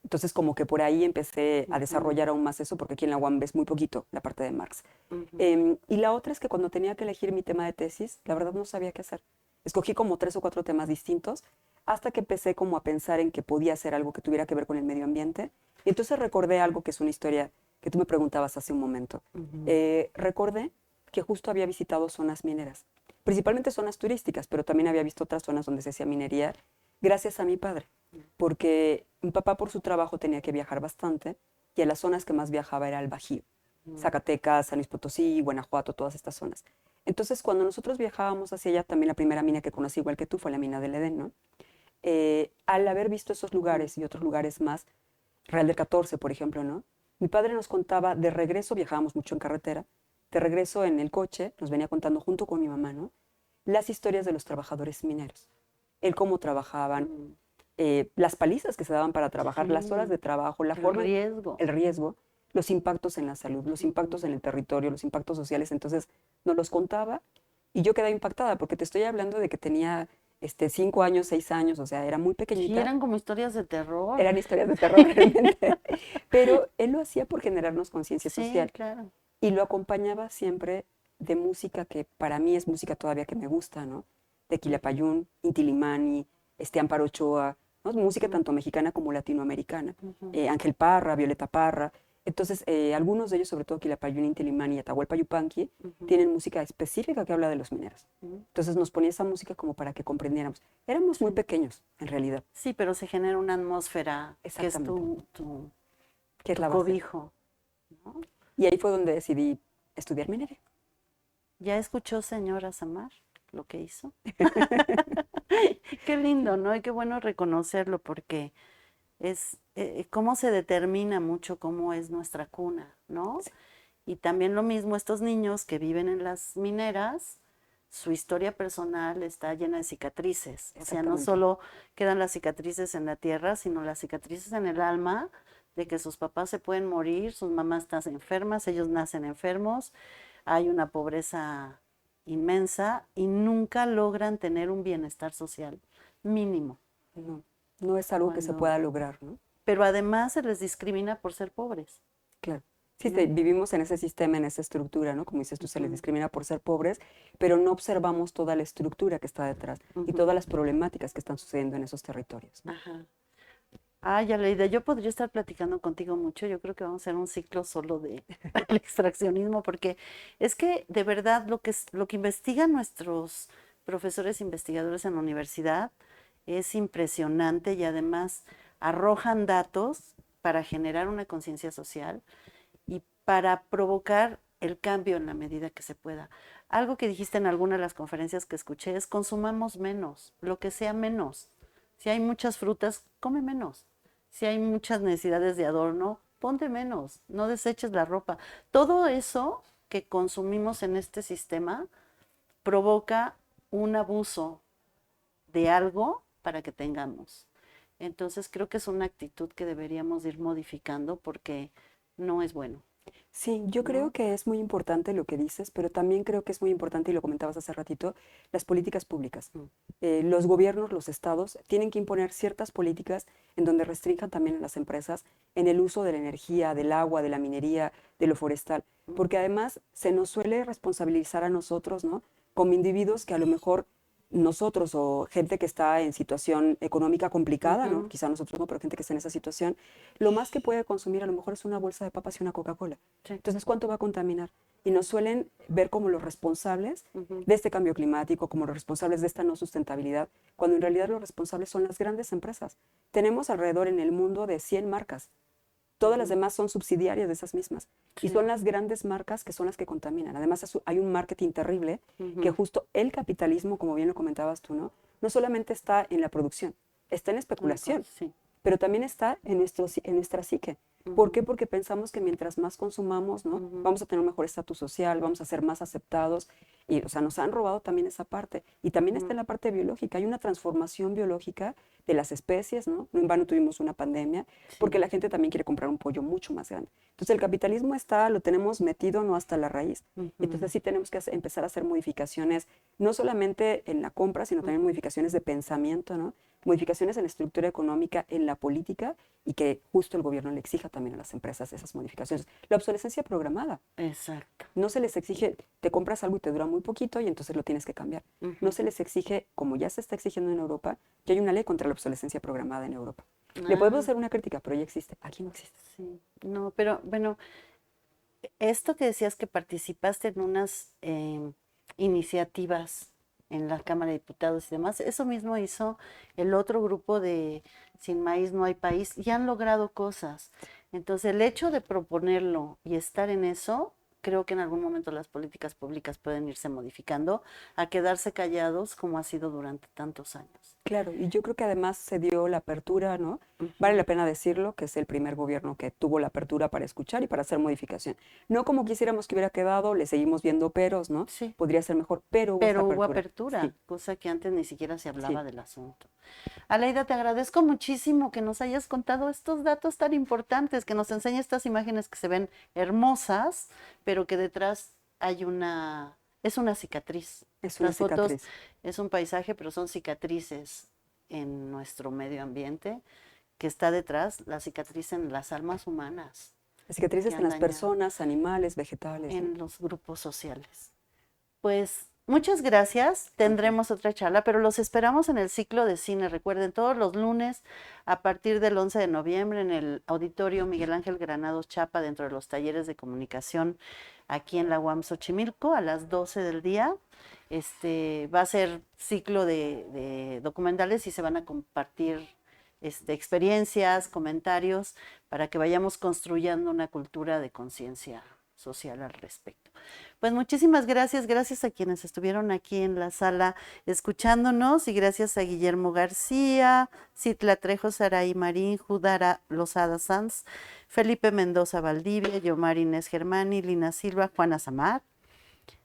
Entonces, como que por ahí empecé a desarrollar aún más eso, porque aquí en la UAM ves muy poquito la parte de Marx. Y la otra es que cuando tenía que elegir mi tema de tesis, la verdad no sabía qué hacer. Escogí como 3 o 4 temas distintos, hasta que empecé como a pensar en que podía hacer algo que tuviera que ver con el medio ambiente. Y entonces recordé algo que es una historia que tú me preguntabas hace un momento. Recordé que justo había visitado zonas mineras, principalmente zonas turísticas, pero también había visto otras zonas donde se hacía minería, gracias a mi padre, porque mi papá por su trabajo tenía que viajar bastante y a las zonas que más viajaba era el Bajío, Zacatecas, San Luis Potosí, Guanajuato, todas estas zonas. Entonces, cuando nosotros viajábamos hacia allá, también la primera mina que conocí, igual que tú, fue la mina del Edén, ¿no? Al haber visto esos lugares y otros lugares más, Real del 14, por ejemplo, ¿no? Mi padre nos contaba, de regreso, viajábamos mucho en carretera, de regreso en el coche, nos venía contando junto con mi mamá, ¿no? Las historias de los trabajadores mineros, el cómo trabajaban, las palizas que se daban para trabajar, las horas de trabajo, la forma, el riesgo, los impactos en la salud, los impactos en el territorio, los impactos sociales. Entonces nos los contaba y yo quedaba impactada porque te estoy hablando de que tenía 5 años, 6 años, o sea, era muy pequeñita. Sí, eran como historias de terror. Eran historias de terror realmente. Pero él lo hacía por generarnos conciencia social. Sí, claro. Y lo acompañaba siempre de música que para mí es música todavía que me gusta, ¿no? De Quilapayún, Inti Illimani, Amparo Ochoa, ¿no? Música tanto mexicana como latinoamericana. Ángel Parra, Violeta Parra. Entonces, algunos de ellos, sobre todo Quilapayún, Inti Illimani y Atahualpa Yupanqui, tienen música específica que habla de los mineros. Entonces nos ponía esa música como para que comprendiéramos. Éramos muy pequeños, en realidad. Sí, pero se genera una atmósfera que es que es la cobijo, ¿no? Y ahí fue donde decidí estudiar minería. ¿Ya escuchó, señora Samar, lo que hizo? Qué lindo, ¿no? Y qué bueno reconocerlo porque es cómo se determina mucho cómo es nuestra cuna, ¿no? Sí. Y también lo mismo estos niños que viven en las mineras, su historia personal está llena de cicatrices. O sea, no solo quedan las cicatrices en la tierra, sino las cicatrices en el alma de que sus papás se pueden morir, sus mamás están enfermas, ellos nacen enfermos, hay una pobreza inmensa y nunca logran tener un bienestar social mínimo. No es algo que se pueda lograr, ¿no? Pero además se les discrimina por ser pobres. Claro. Sí, vivimos en ese sistema, en esa estructura, ¿no? Como dices tú, se les discrimina por ser pobres, pero no observamos toda la estructura que está detrás y todas las problemáticas que están sucediendo en esos territorios, ¿no? Ajá. Ay, Aleida, yo podría estar platicando contigo mucho. Yo creo que vamos a hacer un ciclo solo de el extraccionismo, porque es que de verdad lo que investigan nuestros profesores investigadores en la universidad es impresionante y además arrojan datos para generar una conciencia social y para provocar el cambio en la medida que se pueda. Algo que dijiste en alguna de las conferencias que escuché es consumamos menos, lo que sea menos. Si hay muchas frutas, come menos. Si hay muchas necesidades de adorno, ponte menos, no deseches la ropa. Todo eso que consumimos en este sistema provoca un abuso de algo para que tengamos. Entonces creo que es una actitud que deberíamos ir modificando porque no es bueno. Sí, yo creo ¿no? que es muy importante lo que dices, pero también creo que es muy importante, y lo comentabas hace ratito, las políticas públicas. Mm. Los gobiernos, los estados, tienen que imponer ciertas políticas en donde restrinjan también a las empresas en el uso de la energía, del agua, de la minería, de lo forestal, porque además se nos suele responsabilizar a nosotros, ¿no? Como individuos que a lo mejor nosotros o gente que está en situación económica complicada, ¿no? Ujú. Quizá nosotros no, pero gente que está en esa situación, lo más que puede consumir a lo mejor es una bolsa de papas y una Coca-Cola. Sí. Entonces, ¿cuánto va a contaminar? Y nos suelen ver como los responsables Ujú. de este cambio climático, como los responsables de esta no sustentabilidad, cuando en realidad los responsables son las grandes empresas. Tenemos alrededor en el mundo de 100 marcas. Todas las Ujú. demás son subsidiarias de esas mismas. Y Sí. son las grandes marcas que son las que contaminan. Además, hay un marketing terrible que Ujú. justo el capitalismo, como bien lo comentabas tú, ¿no? No solamente está en la producción, está en especulación, Sí. pero también está en nuestra psique. ¿Por Ujú. qué? Porque pensamos que mientras más consumamos, ¿no? Ujú. Vamos a tener un mejor estatus social, vamos a ser más aceptados. Y, o sea, nos han robado también esa parte. Y también está Ujú. en la parte biológica. Hay una transformación biológica de las especies, ¿no? No en vano tuvimos una pandemia, porque Sí. la gente también quiere comprar un pollo mucho más grande. Entonces, el capitalismo está, lo tenemos metido, no hasta la raíz. Ujú. Entonces, sí tenemos que empezar a hacer modificaciones, no solamente en la compra, sino también Ujú. modificaciones de pensamiento, ¿no? Modificaciones en la estructura económica, en la política, y que justo el gobierno le exija también a las empresas esas modificaciones. La obsolescencia programada. Exacto. No se les exige, te compras algo y te dura muy poquito y entonces lo tienes que cambiar. No Ujú. se les exige, como ya se está exigiendo en Europa, que hay una ley contra la obsolescencia programada en Europa. Le podemos Ah, hacer una crítica, pero ya existe. Aquí no existe. sí. No, pero bueno, esto que decías que participaste en unas iniciativas en la Cámara de Diputados y demás, eso mismo hizo el otro grupo de Sin Maíz No Hay País y han logrado cosas. Entonces, el hecho de proponerlo y estar en eso, creo que en algún momento las políticas públicas pueden irse modificando a quedarse callados como ha sido durante tantos años. Claro, y yo creo que además se dio la apertura, ¿no? Vale Ujú. la pena decirlo, que es el primer gobierno que tuvo la apertura para escuchar y para hacer modificación. No como quisiéramos que hubiera quedado, le seguimos viendo peros, ¿no? Sí, Podría ser mejor, pero hubo esta pero hubo apertura. apertura, Sí, cosa que antes ni siquiera se sí. hablaba del asunto. Aleida, te agradezco muchísimo que nos hayas contado estos datos tan importantes, que nos enseñes estas imágenes que se ven hermosas, pero que detrás hay es una cicatriz. Es una Las fotos cicatriz. es un paisaje, pero son cicatrices en nuestro medio ambiente, que está detrás, la cicatriz en las almas humanas Las que cicatrices en han las dañado personas, animales, vegetales, ¿no? en los grupos sociales. Pues muchas gracias. Ok. Tendremos otra charla, pero los esperamos en el ciclo de cine. Recuerden, todos los lunes a partir del 11 de noviembre en el Auditorio Miguel Ángel Granados Chapa, dentro de los talleres de comunicación aquí en la UAM Xochimilco, a las 12 del día. Va a ser ciclo de documentales y se van a compartir experiencias, comentarios, para que vayamos construyendo una cultura de conciencia social al respecto. Pues muchísimas gracias, gracias a quienes estuvieron aquí en la sala escuchándonos y gracias a Guillermo García, Citla Trejo, Saraí Marín, Judara Lozada Sanz, Felipe Mendoza Valdivia, Yomar Inés Germani, Lina Silva, Juana Samar,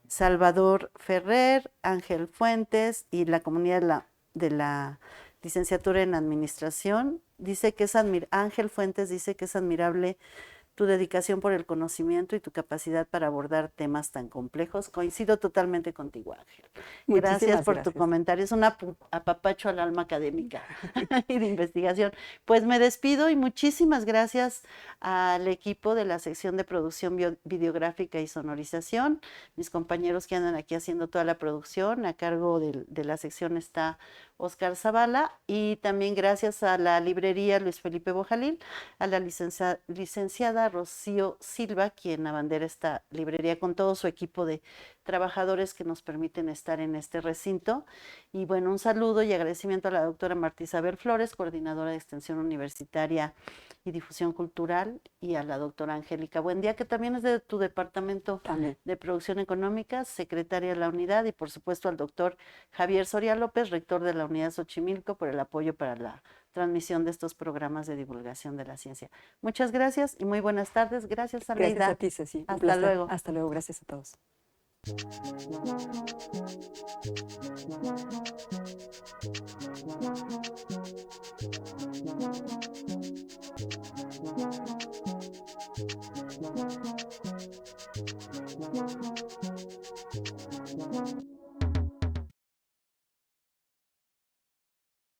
Salvador Ferrer, Ángel Fuentes y la comunidad de la licenciatura en administración. Dice que Ángel Fuentes dice que es admirable tu dedicación por el conocimiento y tu capacidad para abordar temas tan complejos. Coincido totalmente contigo, Ángel. Gracias Muchísimas por tu gracias. comentario. Es un apapacho al alma académica y de investigación. Pues me despido y muchísimas gracias al equipo de la sección de producción videográfica y sonorización, mis compañeros que andan aquí haciendo toda la producción. A cargo de la sección está Oscar Zavala, y también gracias a la librería Luis Felipe Bojalil, a la licenciada Rocío Silva, quien abandera esta librería con todo su equipo de trabajadores que nos permiten estar en este recinto. Y bueno, un saludo y agradecimiento a la doctora Marta Isabel Flores, coordinadora de Extensión Universitaria y Difusión Cultural, y a la doctora Angélica Buendía, que también es de tu departamento También. de Producción Económica, secretaria de la unidad, y por supuesto al doctor Javier Soria López, rector de la unidad Xochimilco, por el apoyo para la transmisión de estos programas de divulgación de la ciencia. Muchas gracias y muy buenas tardes. Gracias, Gracias a Aleida. ti, Ceci. Un Hasta placer. luego. Hasta luego. Gracias a todos.